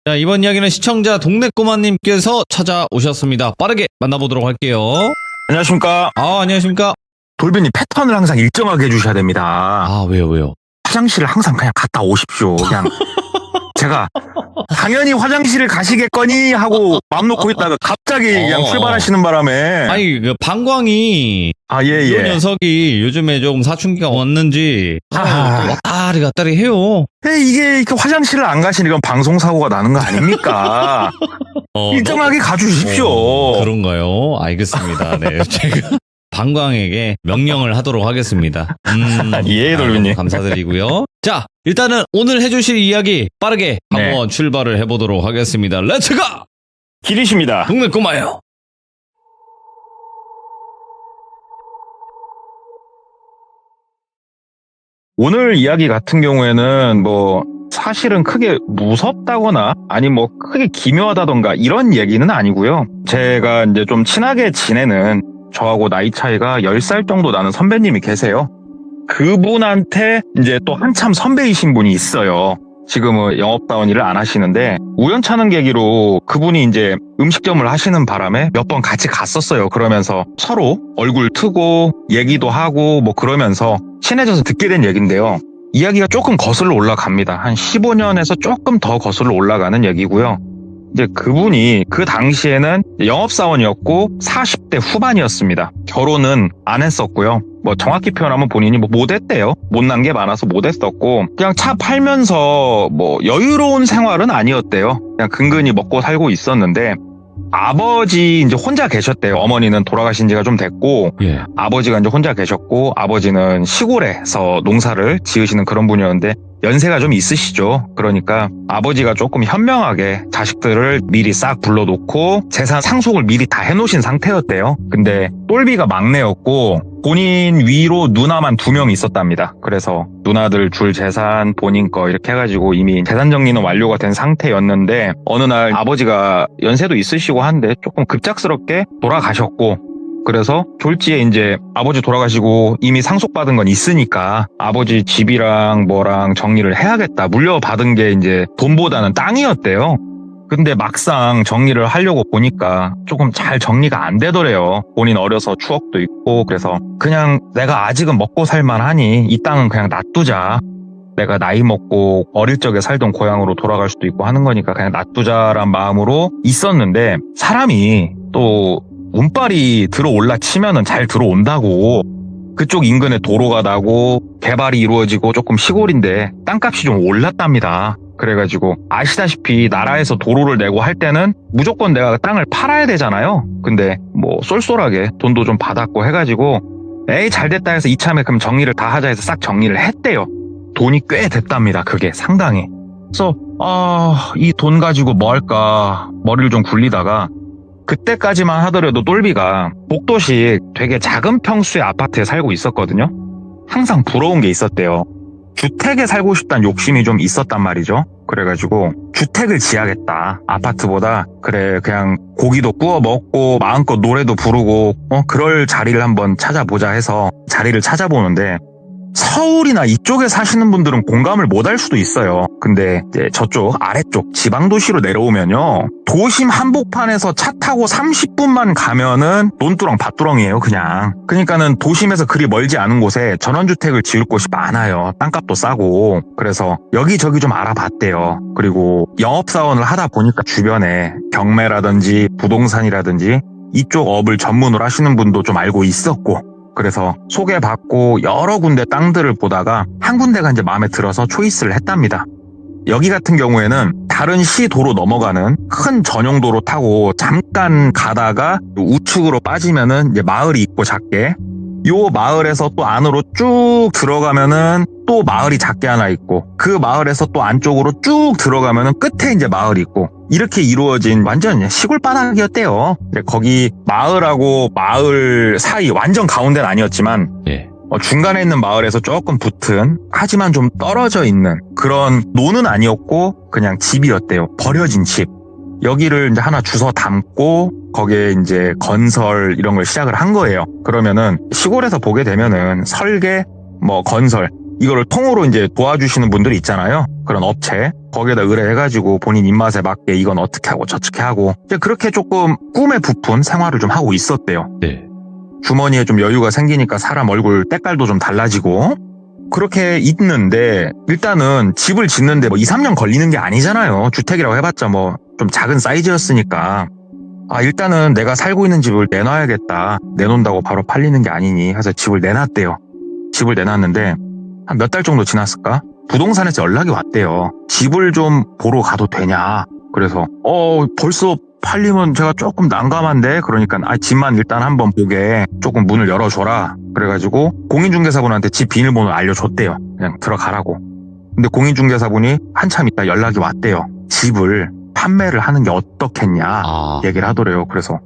자, 이번 이야기는 시청자 동네꼬마님께서 찾아오셨습니다. 빠르게 만나보도록 할게요. 안녕하십니까. 안녕하십니까. 돌비님 패턴을 항상 일정하게 해주셔야 됩니다. 왜요? 화장실을 항상 그냥 갔다 오십시오. 그냥 제가 당연히 화장실을 가시겠거니 하고 마음 놓고 있다가 갑자기 그냥 출발하시는 바람에. 아니, 방광이 이 녀석이 요즘에 조금 사춘기가 왔는지 왔다리 해요. 이게 이렇게 화장실을 안 가시니까 방송사고가 나는 거 아닙니까? 일정하게 가주십시오. 그런가요? 알겠습니다. 네, 제가 방광에게 명령을 하도록 하겠습니다. 돌비님. 감사드리고요. 자, 일단은 오늘 해주실 이야기 빠르게 한번 출발을 해보도록 하겠습니다. 렛츠고! 길이십니다. 동네꼬마요. 오늘 이야기 같은 경우에는 사실은 크게 무섭다거나 아니 크게 기묘하다던가 이런 얘기는 아니고요. 제가 이제 좀 친하게 지내는 저하고 나이 차이가 10살 정도 나는 선배님이 계세요. 그분한테 이제 또 한참 선배이신 분이 있어요. 지금은 영업다운 일을 안 하시는데 우연찮은 계기로 그분이 이제 음식점을 하시는 바람에 몇 번 같이 갔었어요. 그러면서 서로 얼굴 트고 얘기도 하고 그러면서 친해져서 듣게 된 얘기인데요. 이야기가 조금 거슬러 올라갑니다. 한 15년에서 조금 더 거슬러 올라가는 얘기고요. 이제 그분이 그 당시에는 영업사원이었고 40대 후반이었습니다. 결혼은 안 했었고요. 정확히 표현하면 본인이 못했대요. 못난 게 많아서 못했었고 그냥 차 팔면서 여유로운 생활은 아니었대요. 그냥 근근히 먹고 살고 있었는데 아버지 이제 혼자 계셨대요. 어머니는 돌아가신 지가 좀 됐고 아버지가 이제 혼자 계셨고 아버지는 시골에서 농사를 지으시는 그런 분이었는데 연세가 좀 있으시죠. 그러니까 아버지가 조금 현명하게 자식들을 미리 싹 불러놓고 재산 상속을 미리 다 해놓으신 상태였대요. 근데 똘비가 막내였고 본인 위로 누나만 2명 있었답니다. 그래서 누나들 줄 재산 본인 거 이렇게 해가지고 이미 재산 정리는 완료가 된 상태였는데 어느 날 아버지가 연세도 있으시고 한데 조금 급작스럽게 돌아가셨고 그래서 졸지에 이제 아버지 돌아가시고 이미 상속받은 건 있으니까 아버지 집이랑 뭐랑 정리를 해야겠다. 물려받은 게 이제 돈보다는 땅이었대요. 근데 막상 정리를 하려고 보니까 조금 잘 정리가 안 되더래요. 본인 어려서 추억도 있고 그래서 그냥 내가 아직은 먹고 살만하니 이 땅은 그냥 놔두자. 내가 나이 먹고 어릴 적에 살던 고향으로 돌아갈 수도 있고 하는 거니까 그냥 놔두자란 마음으로 있었는데 사람이 또 운빨이 들어올라 치면은 잘 들어온다고. 그쪽 인근에 도로가 나고 개발이 이루어지고 조금 시골인데 땅값이 좀 올랐답니다. 그래가지고 아시다시피 나라에서 도로를 내고 할 때는 무조건 내가 땅을 팔아야 되잖아요. 근데 쏠쏠하게 돈도 좀 받았고 해가지고 잘됐다 해서 이참에 그럼 정리를 다 하자 해서 싹 정리를 했대요. 돈이 꽤 됐답니다. 그게 상당히. 그래서 이 돈 가지고 뭐 할까 머리를 좀 굴리다가 그때까지만 하더라도 똘비가 복도식 되게 작은 평수의 아파트에 살고 있었거든요. 항상 부러운 게 있었대요. 주택에 살고 싶다는 욕심이 좀 있었단 말이죠. 그래가지고 주택을 지어야겠다. 아파트보다 그냥 고기도 구워 먹고 마음껏 노래도 부르고 그럴 자리를 한번 찾아보자 해서 자리를 찾아보는데 서울이나 이쪽에 사시는 분들은 공감을 못할 수도 있어요. 근데 이제 저쪽 아래쪽 지방도시로 내려오면요. 도심 한복판에서 차 타고 30분만 가면은 논두렁 밭두렁이에요, 그냥. 그러니까는 도심에서 그리 멀지 않은 곳에 전원주택을 지을 곳이 많아요. 땅값도 싸고. 그래서 여기저기 좀 알아봤대요. 그리고 영업사원을 하다 보니까 주변에 경매라든지 부동산이라든지 이쪽 업을 전문으로 하시는 분도 좀 알고 있었고. 그래서 소개받고 여러 군데 땅들을 보다가 한 군데가 이제 마음에 들어서 초이스를 했답니다. 여기 같은 경우에는 다른 시 도로 넘어가는 큰 전용도로 타고 잠깐 가다가 우측으로 빠지면은 이제 마을이 있고 작게 요 마을에서 또 안으로 쭉 들어가면은 또 마을이 작게 하나 있고 그 마을에서 또 안쪽으로 쭉 들어가면은 끝에 이제 마을이 있고 이렇게 이루어진 완전 시골 바닥이었대요. 거기 마을하고 마을 사이 완전 가운데는 아니었지만 중간에 있는 마을에서 조금 붙은 하지만 좀 떨어져 있는 그런 논은 아니었고 그냥 집이었대요. 버려진 집. 여기를 이제 하나 주워 담고 거기에 이제 건설 이런 걸 시작을 한 거예요. 그러면은 시골에서 보게 되면은 설계, 건설 이거를 통으로 이제 도와주시는 분들이 있잖아요. 그런 업체. 거기에다 의뢰해가지고 본인 입맛에 맞게 이건 어떻게 하고 저렇게 하고 이제 그렇게 조금 꿈에 부푼 생활을 좀 하고 있었대요. 네. 주머니에 좀 여유가 생기니까 사람 얼굴 때깔도 좀 달라지고 그렇게 있는데 일단은 집을 짓는데 뭐 2, 3년 걸리는 게 아니잖아요. 주택이라고 해봤자 뭐 좀 작은 사이즈였으니까 일단은 내가 살고 있는 집을 내놔야겠다. 내놓는다고 바로 팔리는 게 아니니 해서 집을 내놨대요. 집을 내놨는데 한 몇 달 정도 지났을까? 부동산에서 연락이 왔대요. 집을 좀 보러 가도 되냐? 그래서 벌써 팔리면 제가 조금 난감한데 그러니까 집만 일단 한번 보게 조금 문을 열어줘라. 그래가지고 공인중개사분한테 집 비밀번호를 알려줬대요. 그냥 들어가라고. 근데 공인중개사분이 한참 있다 연락이 왔대요. 집을 판매를 하는 게 어떻겠냐 얘기를 하더래요. 그래서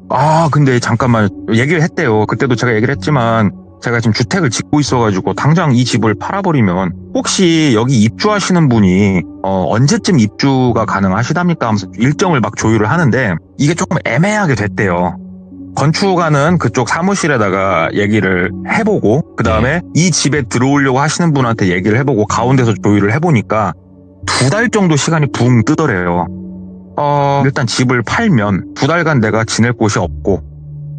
근데 잠깐만 얘기를 했대요. 그때도 제가 얘기를 했지만 제가 지금 주택을 짓고 있어가지고 당장 이 집을 팔아버리면 혹시 여기 입주하시는 분이 언제쯤 입주가 가능하시답니까 하면서 일정을 막 조율을 하는데 이게 조금 애매하게 됐대요. 건축하는 그쪽 사무실에다가 얘기를 해보고 그 다음에 이 집에 들어오려고 하시는 분한테 얘기를 해보고 가운데서 조율을 해보니까 2달 정도 시간이 붕 뜨더래요. 일단 집을 팔면 2달간 내가 지낼 곳이 없고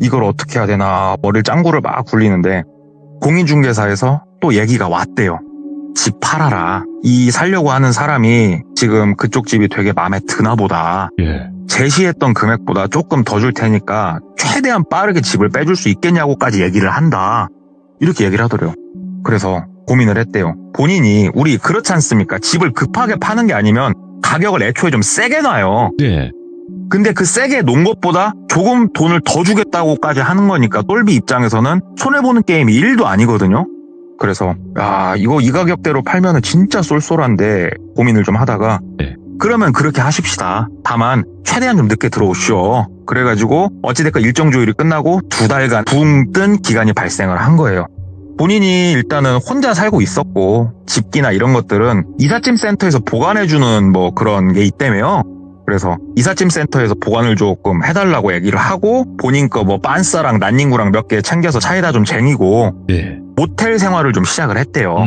이걸 어떻게 해야 되나 머리를 짱구를 막 굴리는데 공인중개사에서 또 얘기가 왔대요. 집 팔아라. 이 살려고 하는 사람이 지금 그쪽 집이 되게 마음에 드나 보다. 제시했던 금액보다 조금 더 줄 테니까 최대한 빠르게 집을 빼줄 수 있겠냐고까지 얘기를 한다. 이렇게 얘기를 하더래요. 그래서 고민을 했대요. 본인이 우리 그렇지 않습니까? 집을 급하게 파는 게 아니면 가격을 애초에 좀 세게 놔요. 네. 근데 그 세게 놓은 것보다 조금 돈을 더 주겠다고까지 하는 거니까 똘비 입장에서는 손해보는 게임이 1도 아니거든요. 그래서 이거 이 가격대로 팔면은 진짜 쏠쏠한데 고민을 좀 하다가 그러면 그렇게 하십시다. 다만 최대한 좀 늦게 들어오시오. 그래가지고 어찌됐건 일정 조율이 끝나고 2달간 붕 뜬 기간이 발생을 한 거예요. 본인이 일단은 혼자 살고 있었고 집기나 이런 것들은 이삿짐 센터에서 보관해주는 뭐 그런 게 있다며요. 그래서 이삿짐 센터에서 보관을 조금 해달라고 얘기를 하고 본인 거 뭐 빤스랑 난닝구랑 몇 개 챙겨서 차에다 좀 쟁이고 모텔 생활을 좀 시작을 했대요.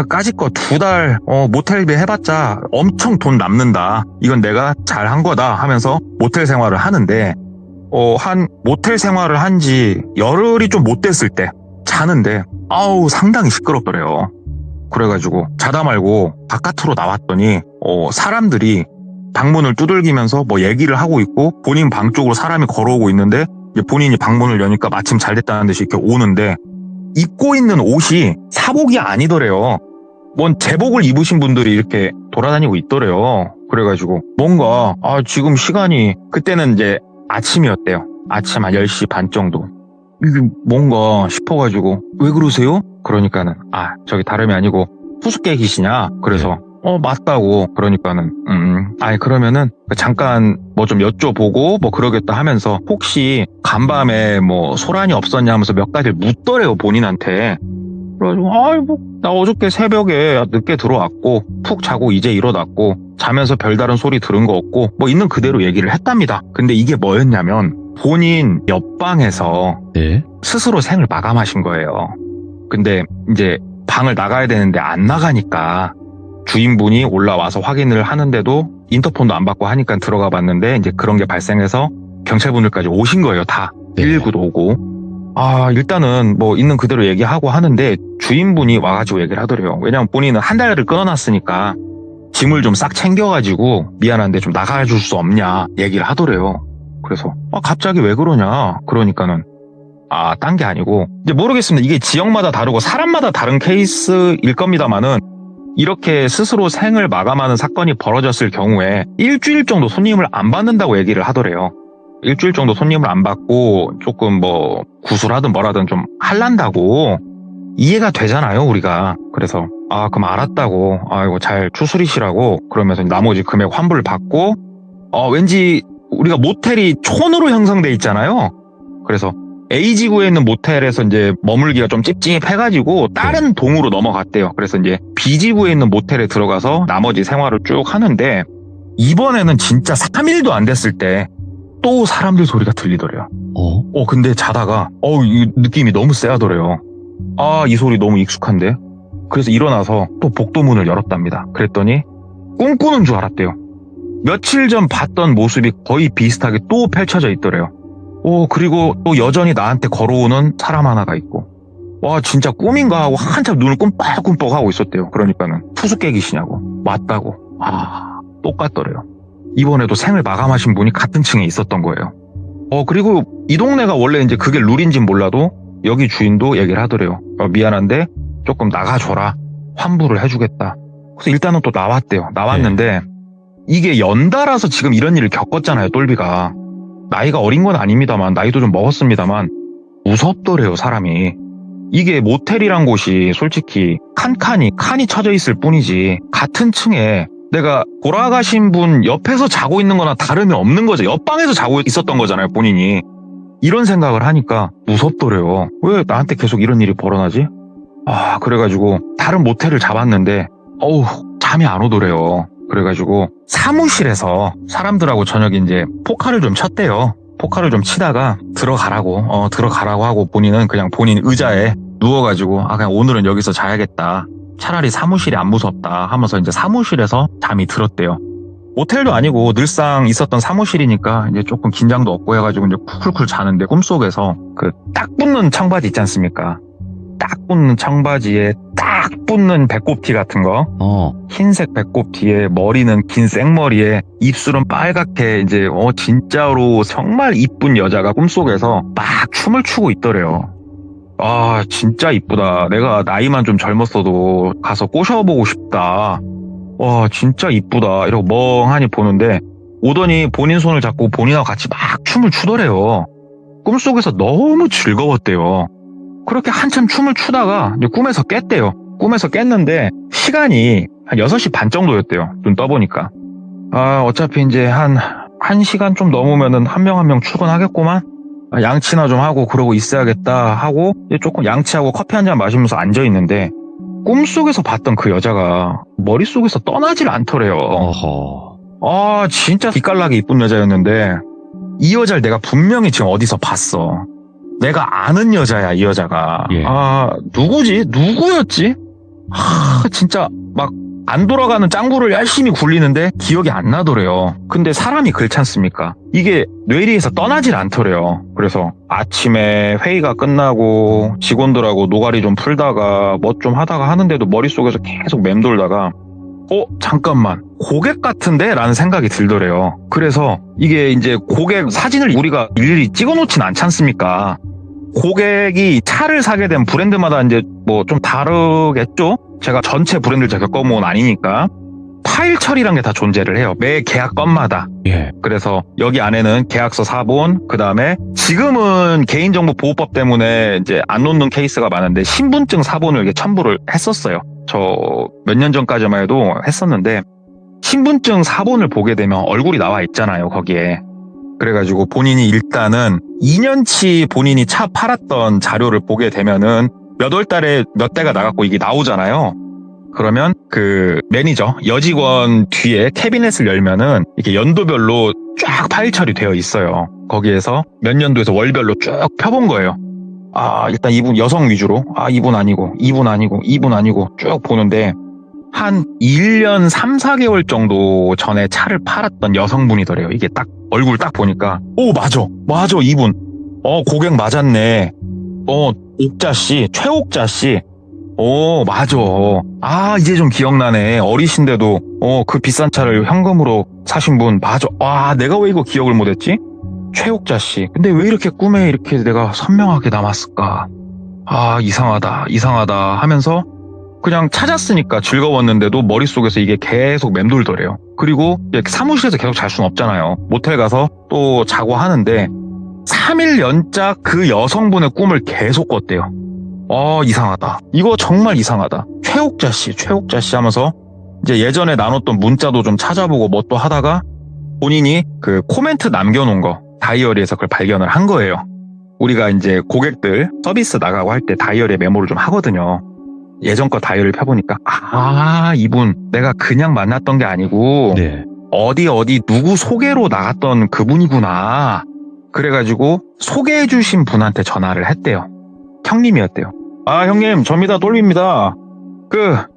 까짓거 2달 모텔비 해봤자 엄청 돈 남는다. 이건 내가 잘한 거다 하면서 모텔 생활을 하는데 한 모텔 생활을 한 지 열흘이 좀 못 됐을 때 자는데 상당히 시끄럽더래요. 그래가지고 자다 말고 바깥으로 나왔더니 사람들이 방문을 두들기면서 뭐 얘기를 하고 있고 본인 방 쪽으로 사람이 걸어오고 있는데 이제 본인이 방문을 여니까 마침 잘 됐다는 듯이 이렇게 오는데 입고 있는 옷이 사복이 아니더래요. 뭔 제복을 입으신 분들이 이렇게 돌아다니고 있더래요. 그래가지고 뭔가 지금 시간이 그때는 이제 아침이었대요. 아침 한 10시 반 정도. 이게 뭔가 싶어가지고 왜 그러세요? 그러니까는 저기 다름이 아니고 수수께끼시냐? 그래서 맞다고. 그러니까는 그러면은 잠깐 뭐 좀 여쭤보고 뭐 그러겠다 하면서 혹시 간밤에 뭐 소란이 없었냐 하면서 몇 가지를 묻더래요 본인한테. 그래가지고 나 어저께 새벽에 늦게 들어왔고 푹 자고 이제 일어났고 자면서 별다른 소리 들은 거 없고 뭐 있는 그대로 얘기를 했답니다. 근데 이게 뭐였냐면 본인 옆방에서 스스로 생을 마감하신 거예요. 근데 이제 방을 나가야 되는데 안 나가니까 주인분이 올라와서 확인을 하는데도 인터폰도 안 받고 하니까 들어가 봤는데 이제 그런 게 발생해서 경찰분들까지 오신 거예요. 다 119도 오고. 일단은 뭐 있는 그대로 얘기하고 하는데 주인분이 와가지고 얘기를 하더래요. 왜냐면 본인은 한 달을 끊어놨으니까 짐을 좀 싹 챙겨가지고 미안한데 좀 나가줄 수 없냐 얘기를 하더래요. 그래서 갑자기 왜 그러냐 그러니까는 딴 게 아니고 이제 모르겠습니다. 이게 지역마다 다르고 사람마다 다른 케이스일 겁니다만은 이렇게 스스로 생을 마감하는 사건이 벌어졌을 경우에 일주일 정도 손님을 안 받는다고 얘기를 하더래요. 일주일 정도 손님을 안 받고 조금 뭐 구술하든 뭐라든 좀 할란다고 이해가 되잖아요 우리가. 그래서 그럼 알았다고 이거 잘 추스리시라고 그러면서 나머지 금액 환불을 받고 왠지 우리가 모텔이 촌으로 형성돼 있잖아요. 그래서 A지구에 있는 모텔에서 이제 머물기가 좀 찝찝해가지고 다른 동으로 넘어갔대요. 그래서 이제 B지구에 있는 모텔에 들어가서 나머지 생활을 쭉 하는데 이번에는 진짜 3일도 안 됐을 때 또 사람들 소리가 들리더래요. 근데 자다가 이 느낌이 너무 쎄하더래요. 이 소리 너무 익숙한데 그래서 일어나서 또 복도문을 열었답니다. 그랬더니 꿈꾸는 줄 알았대요. 며칠 전 봤던 모습이 거의 비슷하게 또 펼쳐져 있더래요. 그리고 또 여전히 나한테 걸어오는 사람 하나가 있고, 와 진짜 꿈인가 하고 한참 눈을 꿈뻑꿈뻑 하고 있었대요. 그러니까는 투숙객이시냐고. 맞다고. 똑같더래요. 이번에도 생을 마감하신 분이 같은 층에 있었던 거예요. 그리고 이 동네가 원래 이제 그게 룰인진 몰라도 여기 주인도 얘기를 하더래요. 미안한데 조금 나가줘라. 환불을 해주겠다. 그래서 일단은 또 나왔대요. 나왔는데 이게 연달아서 지금 이런 일을 겪었잖아요. 똘비가. 나이가 어린 건 아닙니다만, 나이도 좀 먹었습니다만 무섭더래요, 사람이. 이게 모텔이란 곳이 솔직히 칸이 쳐져 있을 뿐이지 같은 층에 내가 돌아가신 분 옆에서 자고 있는 거나 다름이 없는 거죠. 옆방에서 자고 있었던 거잖아요, 본인이. 이런 생각을 하니까 무섭더래요. 왜 나한테 계속 이런 일이 벌어나지? 그래가지고 다른 모텔을 잡았는데 잠이 안 오더래요. 그래가지고 사무실에서 사람들하고 저녁에 이제 포카를 좀 쳤대요. 포카를 좀 치다가 들어가라고 하고 본인은 그냥 본인 의자에 누워가지고 그냥 오늘은 여기서 자야겠다. 차라리 사무실이 안 무섭다 하면서 이제 사무실에서 잠이 들었대요. 모텔도 아니고 늘상 있었던 사무실이니까 이제 조금 긴장도 없고 해가지고 이제 쿨쿨 자는데 꿈속에서 그 딱 붙는 청바지 있지 않습니까? 딱 붙는 청바지에 딱 붙는 배꼽티 같은 거, 흰색 배꼽티에 머리는 긴 생머리에 입술은 빨갛게 이제 진짜로 정말 이쁜 여자가 꿈속에서 막 춤을 추고 있더래요. 진짜 이쁘다. 내가 나이만 좀 젊었어도 가서 꼬셔보고 싶다. 와 진짜 이쁘다. 이러고 멍하니 보는데 오더니 본인 손을 잡고 본인하고 같이 막 춤을 추더래요. 꿈속에서 너무 즐거웠대요. 그렇게 한참 춤을 추다가 이제 꿈에서 깼대요. 꿈에서 깼는데 시간이 한 6시 반 정도였대요. 눈 떠보니까. 어차피 이제 한 1시간 좀 넘으면은 한 명 한 명 출근하겠구만. 양치나 좀 하고 그러고 있어야겠다 하고 이제 조금 양치하고 커피 한 잔 마시면서 앉아있는데 꿈속에서 봤던 그 여자가 머릿속에서 떠나질 않더래요. 진짜 기깔나게 이쁜 여자였는데 이 여자를 내가 분명히 지금 어디서 봤어. 내가 아는 여자야, 이 여자가. 예. 누구지? 누구였지? 진짜 막 안 돌아가는 짱구를 열심히 굴리는데 기억이 안 나더래요. 근데 사람이 그렇지 않습니까? 이게 뇌리에서 떠나질 않더래요. 그래서 아침에 회의가 끝나고 직원들하고 노가리 좀 풀다가 뭐 좀 하다가 하는데도 머릿속에서 계속 맴돌다가 잠깐만, 고객 같은데? 라는 생각이 들더래요. 그래서 이게 이제 고객 사진을 우리가 일일이 찍어놓진 않지 않습니까? 고객이 차를 사게 된 브랜드마다 이제 뭐 좀 다르겠죠? 제가 전체 브랜드를 제가 겪어본 건 아니니까. 파일 처리란 게 다 존재를 해요. 매 계약 건마다. 예. 그래서 여기 안에는 계약서 사본, 그 다음에 지금은 개인정보보호법 때문에 이제 안 놓는 케이스가 많은데 신분증 사본을 이렇게 첨부를 했었어요. 저 몇 년 전까지만 해도 했었는데 신분증 사본을 보게 되면 얼굴이 나와 있잖아요, 거기에. 그래가지고 본인이 일단은 2년치 본인이 차 팔았던 자료를 보게 되면은 몇 월 달에 몇 대가 나갔고 이게 나오잖아요. 그러면 그 매니저, 여직원 뒤에 캐비넷을 열면은 이렇게 연도별로 쫙 파일 처리되어 있어요. 거기에서 몇 년도에서 월별로 쭉 펴본 거예요. 일단 이분 여성 위주로, 이분 아니고 쭉 보는데 한 1년 3, 4개월 정도 전에 차를 팔았던 여성분이더래요. 이게 딱 얼굴 딱 보니까 맞아 이분. 고객 맞았네. 옥자씨, 최옥자씨. 맞아. 이제 좀 기억나네. 어리신데도 그 비싼 차를 현금으로 사신 분 맞아. 내가 왜 이거 기억을 못했지? 최옥자씨. 근데 왜 이렇게 꿈에 이렇게 내가 선명하게 남았을까? 이상하다 하면서 그냥 찾았으니까 즐거웠는데도 머릿속에서 이게 계속 맴돌더래요. 그리고 사무실에서 계속 잘 수는 없잖아요. 모텔 가서 또 자고 하는데 3일 연짝 그 여성분의 꿈을 계속 꿨대요. 이상하다. 이거 정말 이상하다. 최옥자씨 하면서 이제 예전에 나눴던 문자도 좀 찾아보고 뭐 또 하다가 본인이 그 코멘트 남겨놓은 거 다이어리에서 그걸 발견을 한 거예요. 우리가 이제 고객들 서비스 나가고 할 때 다이어리에 메모를 좀 하거든요. 예전 거 다이어리를 펴보니까 이분 내가 그냥 만났던 게 아니고 네. 어디 누구 소개로 나갔던 그분이구나. 그래가지고 소개해주신 분한테 전화를 했대요. 형님이었대요. 형님, 접니다. 똘비입니다.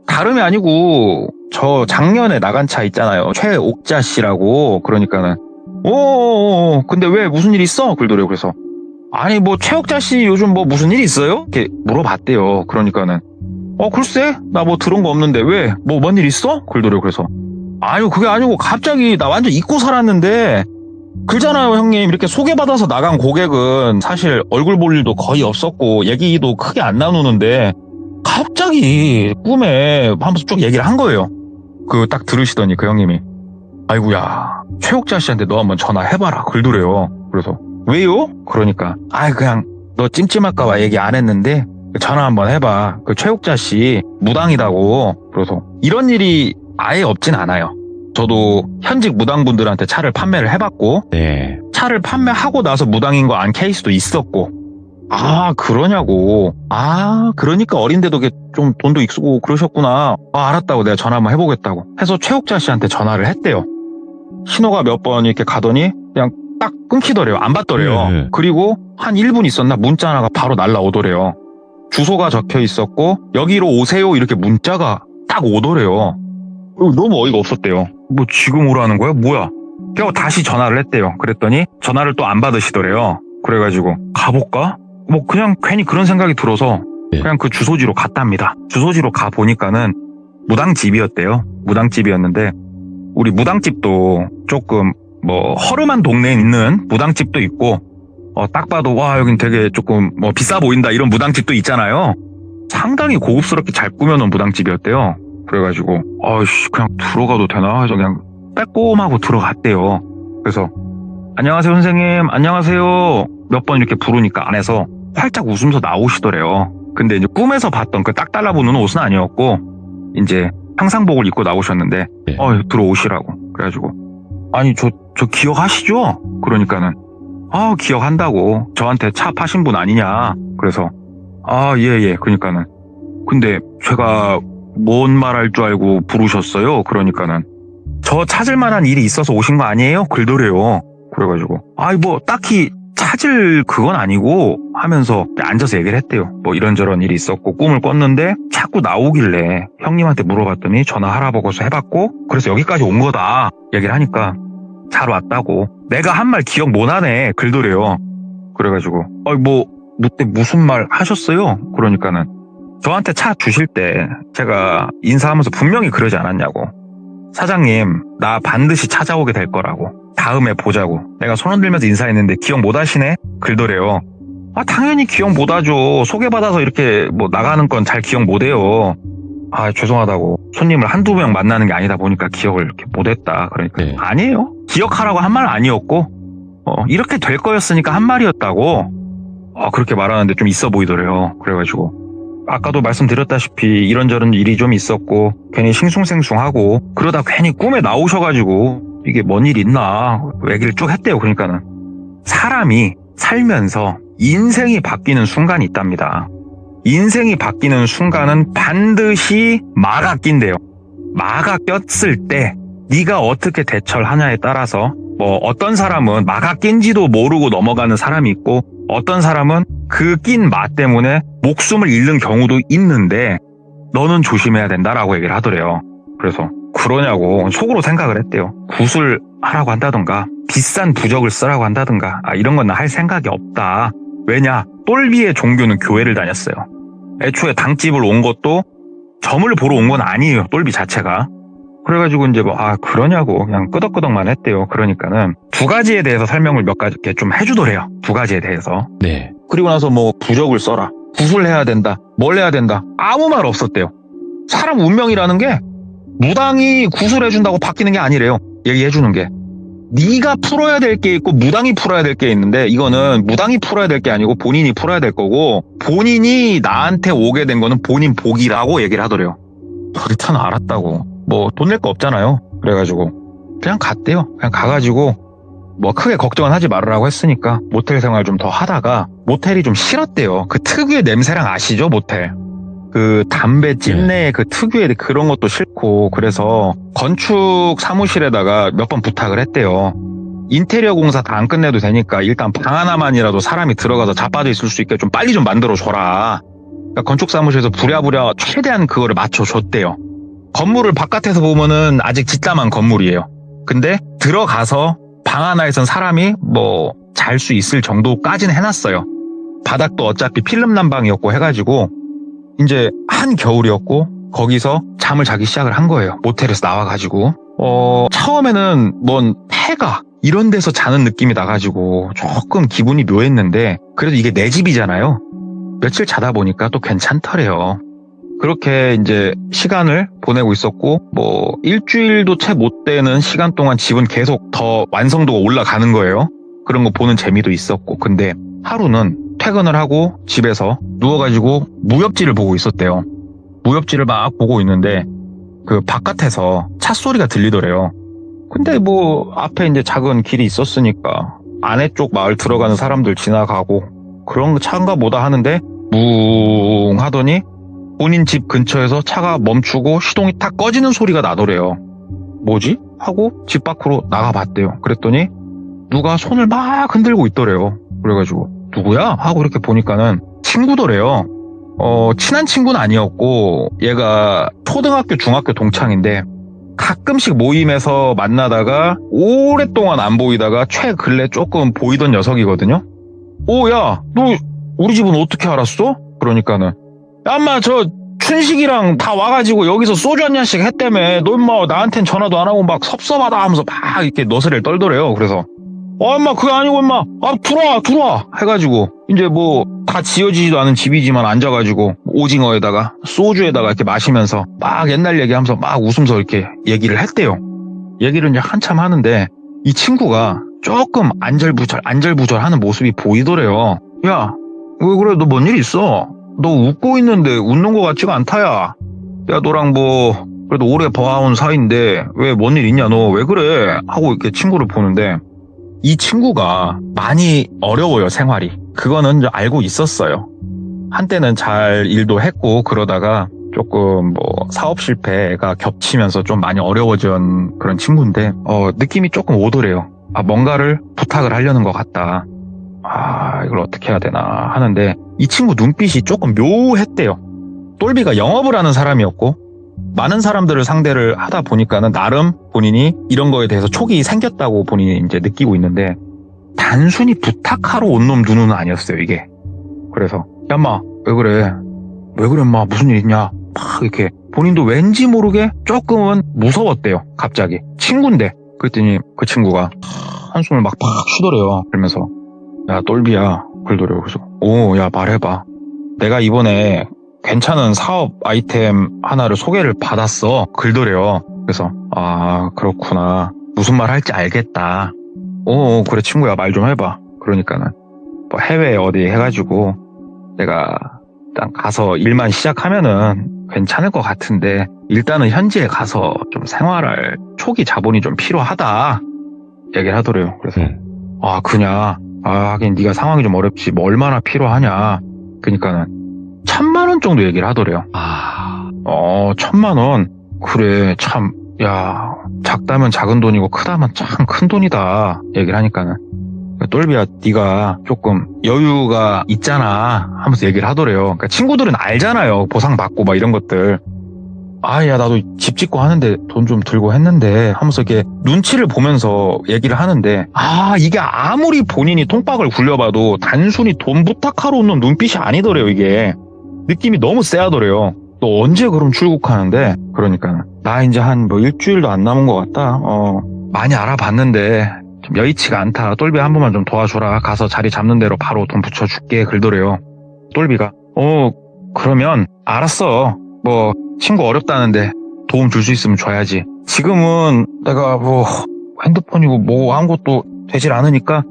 다름이 아니고 저 작년에 나간 차 있잖아요. 최옥자 씨라고. 그러니까는 근데 왜 무슨 일 있어? 그러더래요. 그래서 아니 뭐 최옥자 씨 요즘 뭐 무슨 일 있어요? 이렇게 물어봤대요. 그러니까는 글쎄 나 뭐 들은 거 없는데 왜 뭐 뭔 일 있어? 그러더래요. 그래서 아니요 그게 아니고 갑자기 나 완전 잊고 살았는데 그잖아요 형님. 이렇게 소개받아서 나간 고객은 사실 얼굴 볼 일도 거의 없었고 얘기도 크게 안 나누는데 갑자기 꿈에 하면서 쭉 얘기를 한 거예요. 딱 들으시더니 그 형님이 아이고야 최옥자 씨한테 너 한번 전화해봐라 그러더래요. 그래서 왜요? 그러니까 그냥 너 찜찜할까봐 얘기 안 했는데 전화 한번 해봐. 그 최옥자 씨 무당이다고. 그래서 이런 일이 아예 없진 않아요. 저도 현직 무당분들한테 차를 판매를 해봤고 네. 차를 판매하고 나서 무당인 거 안 케이스도 있었고 그러냐고. 그러니까 어린데도 좀 돈도 익숙고 그러셨구나. 알았다고 내가 전화 한번 해보겠다고 해서 최옥자 씨한테 전화를 했대요. 신호가 몇 번 이렇게 가더니 그냥 딱 끊기더래요. 안 받더래요. 네. 그리고 한 1분 있었나 문자 하나가 바로 날라오더래요. 주소가 적혀 있었고 여기로 오세요 이렇게 문자가 딱 오더래요. 너무 어이가 없었대요. 뭐 지금 오라는 거야? 뭐야? 그래서 다시 전화를 했대요. 그랬더니 전화를 또 안 받으시더래요. 그래가지고 가볼까? 뭐 그냥 괜히 그런 생각이 들어서 그냥 그 주소지로 갔답니다. 주소지로 가보니까는 무당집이었대요. 무당집이었는데 우리 무당집도 조금 뭐 허름한 동네에 있는 무당집도 있고 딱 봐도 여긴 되게 조금 뭐 비싸 보인다 이런 무당집도 있잖아요. 상당히 고급스럽게 잘 꾸며놓은 무당집이었대요. 그래가지고 그냥 들어가도 되나 해서 그냥 빼꼼하고 들어갔대요. 그래서 안녕하세요 선생님 안녕하세요 몇 번 이렇게 부르니까 안에서 활짝 웃으면서 나오시더래요. 근데 이제 꿈에서 봤던 그 딱 달라붙는 옷은 아니었고 이제 상상복을 입고 나오셨는데 들어오시라고. 그래가지고 아니 저 기억하시죠? 그러니까는 기억한다고. 저한테 차 파신 분 아니냐. 그래서 예. 그러니까는 근데 제가 뭔 말할 줄 알고 부르셨어요? 그러니까는 저 찾을 만한 일이 있어서 오신 거 아니에요? 그러더래요. 그래가지고 뭐 딱히 찾을 그건 아니고 하면서 앉아서 얘기를 했대요. 뭐 이런저런 일이 있었고 꿈을 꿨는데 자꾸 나오길래 형님한테 물어봤더니 전화하라고 해봤고 그래서 여기까지 온 거다 얘기를 하니까 잘 왔다고. 내가 한 말 기억 못하네 그러더래요. 그래가지고 뭐 그때 무슨 말 하셨어요? 그러니까는 저한테 차 주실 때 제가 인사하면서 분명히 그러지 않았냐고. 사장님 나 반드시 찾아오게 될 거라고. 다음에 보자고. 내가 손 흔들면서 인사했는데 기억 못 하시네? 그러더래요. 당연히 기억 못 하죠. 소개받아서 이렇게 뭐 나가는 건 잘 기억 못 해요. 죄송하다고. 손님을 한두 명 만나는 게 아니다 보니까 기억을 이렇게 못 했다. 그러니까 아니에요. 기억하라고 한 말 아니었고 이렇게 될 거였으니까 한 말이었다고. 그렇게 말하는데 좀 있어 보이더래요. 그래가지고 아까도 말씀드렸다시피 이런저런 일이 좀 있었고 괜히 싱숭생숭하고 그러다 괜히 꿈에 나오셔가지고 이게 뭔 일 있나 얘기를 쭉 했대요. 그러니까는 사람이 살면서 인생이 바뀌는 순간이 있답니다. 인생이 바뀌는 순간은 반드시 마가 낀대요. 마가 꼈을 때 네가 어떻게 대처를 하냐에 따라서 뭐 어떤 사람은 마가 낀지도 모르고 넘어가는 사람이 있고 어떤 사람은 그 낀 마 때문에 목숨을 잃는 경우도 있는데 너는 조심해야 된다라고 얘기를 하더래요. 그래서 그러냐고 속으로 생각을 했대요. 굿을 하라고 한다던가 비싼 부적을 쓰라고 한다던가 이런 건 나 할 생각이 없다. 왜냐? 똘비의 종교는 교회를 다녔어요. 애초에 당집을 온 것도 점을 보러 온 건 아니에요. 똘비 자체가. 그래가지고 이제 그러냐고 그냥 끄덕끄덕만 했대요. 그러니까는 두 가지에 대해서 설명을 몇 가지 이렇게 좀 해주더래요. 두 가지에 대해서. 네. 그리고 나서 뭐 부적을 써라. 굿을 해야 된다. 뭘 해야 된다. 아무 말 없었대요. 사람 운명이라는 게 무당이 굿을 해준다고 바뀌는 게 아니래요. 얘기해주는 게. 네가 풀어야 될 게 있고 무당이 풀어야 될 게 있는데 이거는 무당이 풀어야 될 게 아니고 본인이 풀어야 될 거고 본인이 나한테 오게 된 거는 본인 복이라고 얘기를 하더래요. 일단 알았다고. 뭐 돈 낼 거 없잖아요. 그래가지고 그냥 갔대요. 그냥 가가지고 뭐 크게 걱정은 하지 말으라고 했으니까 모텔 생활 좀 더 하다가 모텔이 좀 싫었대요. 그 특유의 냄새랑 아시죠? 모텔. 그 담배 찐내의 그 특유의 그런 것도 싫고 그래서 건축 사무실에다가 몇 번 부탁을 했대요. 인테리어 공사 다 안 끝내도 되니까 일단 방 하나만이라도 사람이 들어가서 자빠져 있을 수 있게 좀 빨리 좀 만들어줘라. 그러니까 건축사무소에서 부랴부랴 최대한 그거를 맞춰줬대요. 건물을 바깥에서 보면은 아직 짓담한 건물이에요. 근데 들어가서 방 하나에선 사람이 뭐 잘 수 있을 정도까지는 해놨어요. 바닥도 어차피 필름 난방이었고 해가지고 이제 한겨울이었고 거기서 잠을 자기 시작을 한 거예요. 모텔에서 나와가지고 처음에는 뭔 폐가 이런 데서 자는 느낌이 나가지고 조금 기분이 묘했는데 그래도 이게 내 집이잖아요. 며칠 자다 보니까 또 괜찮더래요. 그렇게 이제 시간을 보내고 있었고 뭐 일주일도 채 못 되는 시간 동안 집은 계속 더 완성도가 올라가는 거예요. 그런 거 보는 재미도 있었고 근데 하루는 퇴근을 하고 집에서 누워가지고 무협지를 보고 있었대요. 무협지를 막 보고 있는데 그 바깥에서 차 소리가 들리더래요. 근데 뭐 앞에 이제 작은 길이 있었으니까 안에 쪽 마을 들어가는 사람들 지나가고 그런 차인가 보다 하는데 뭉 하더니 본인 집 근처에서 차가 멈추고 시동이 탁 꺼지는 소리가 나더래요. 뭐지? 하고 집 밖으로 나가봤대요. 그랬더니 누가 손을 막 흔들고 있더래요. 그래가지고 누구야? 하고 이렇게 보니까는 친구더래요. 친한 친구는 아니었고 얘가 초등학교 중학교 동창인데 가끔씩 모임에서 만나다가 오랫동안 안 보이다가 최근래 조금 보이던 녀석이거든요. 야, 너 우리 집은 어떻게 알았어? 그러니까는 야, 인마 저 춘식이랑 다 와가지고 여기서 소주 한 잔씩 했다며. 너 인마 나한텐 전화도 안 하고 막 섭섭하다 하면서 막 이렇게 너스레를 떨더래요. 그래서 인마 그게 아니고 인마 들어와 해가지고 이제 뭐 다 지어지지도 않은 집이지만 앉아가지고 오징어에다가 소주에다가 이렇게 마시면서 막 옛날 얘기하면서 막 웃으면서 이렇게 얘기를 했대요. 얘기를 이제 한참 하는데 이 친구가 조금 안절부절 하는 모습이 보이더래요. 야, 왜 그래? 너 뭔 일 있어? 너 웃고 있는데 웃는 거 같지가 않다야. 야, 너랑 뭐 그래도 오래 봐온 사이인데 왜 뭔 일 있냐? 너 왜 그래? 하고 이렇게 친구를 보는데 이 친구가 많이 어려워요, 생활이. 그거는 이제 알고 있었어요. 한때는 잘 일도 했고 그러다가 조금 뭐 사업 실패가 겹치면서 좀 많이 어려워진 그런 친구인데 느낌이 조금 오더래요. 뭔가를 부탁을 하려는 것 같다. 이걸 어떻게 해야 되나 하는데 이 친구 눈빛이 조금 묘했대요. 똘비가 영업을 하는 사람이었고 많은 사람들을 상대를 하다 보니까는 나름 본인이 이런 거에 대해서 촉이 생겼다고 본인이 이제 느끼고 있는데 단순히 부탁하러 온 놈 눈은 아니었어요, 이게. 그래서 야, 인마 왜 그래 인마 무슨 일 있냐 막 이렇게 본인도 왠지 모르게 조금은 무서웠대요. 갑자기 친구인데. 그랬더니 그 친구가 한숨을 막 팍 쉬더래요. 그러면서 야, 똘비야 그러더래요. 그래서 야, 말해봐. 내가 이번에 괜찮은 사업 아이템 하나를 소개를 받았어. 글더래요. 그래서 그렇구나. 무슨 말 할지 알겠다. 그래 친구야, 말 좀 해봐. 그러니까는 뭐 해외 어디 해가지고 내가 일단 가서 일만 시작하면은 괜찮을 것 같은데 일단은 현지에 가서 좀 생활할 초기 자본이 좀 필요하다 얘기를 하더래요. 그래서 그냥 하긴 네가 상황이 좀 어렵지 뭐 얼마나 필요하냐. 그러니까는 1,000만 원 정도 얘기를 하더래요. 1,000만 원? 그래, 참, 야, 작다면 작은 돈이고 크다면 참 큰 돈이다. 얘기를 하니까는. 똘비야, 네가 조금 여유가 있잖아. 하면서 얘기를 하더래요. 그러니까 친구들은 알잖아요. 보상받고 막 이런 것들. 야, 나도 집 짓고 하는데 돈 좀 들고 했는데 하면서 이렇게 눈치를 보면서 얘기를 하는데 이게 아무리 본인이 통박을 굴려봐도 단순히 돈 부탁하러 온 놈 눈빛이 아니더래요, 이게. 느낌이 너무 쎄하더래요. 너 언제 그럼 출국하는데? 그러니까 나 이제 한 뭐 일주일도 안 남은 것 같다. 많이 알아봤는데 좀 여의치가 않다. 똘비 한 번만 좀 도와줘라. 가서 자리 잡는 대로 바로 돈 붙여줄게. 그러더래요. 똘비가 그러면 알았어. 뭐 친구 어렵다는데 도움 줄 수 있으면 줘야지. 지금은 내가 뭐 핸드폰이고 뭐 아무것도 되질 않으니까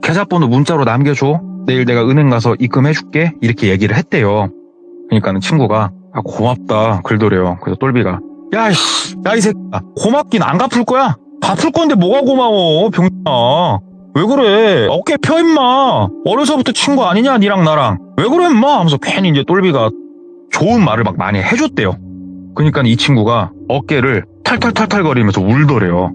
계좌번호 문자로 남겨줘. 내일 내가 은행 가서 입금해줄게. 이렇게 얘기를 했대요. 그러니까는 친구가 고맙다 그러더래요. 그래서 똘비가 야 이 새끼야, 고맙긴 안 갚을 거야. 갚을 건데 뭐가 고마워 병신아. 왜 그래? 어깨 펴 임마. 어려서부터 친구 아니냐 니랑 나랑. 왜 그래 임마 하면서 괜히 이제 똘비가 좋은 말을 막 많이 해줬대요. 그러니까 이 친구가 어깨를 탈탈탈탈 거리면서 울더래요.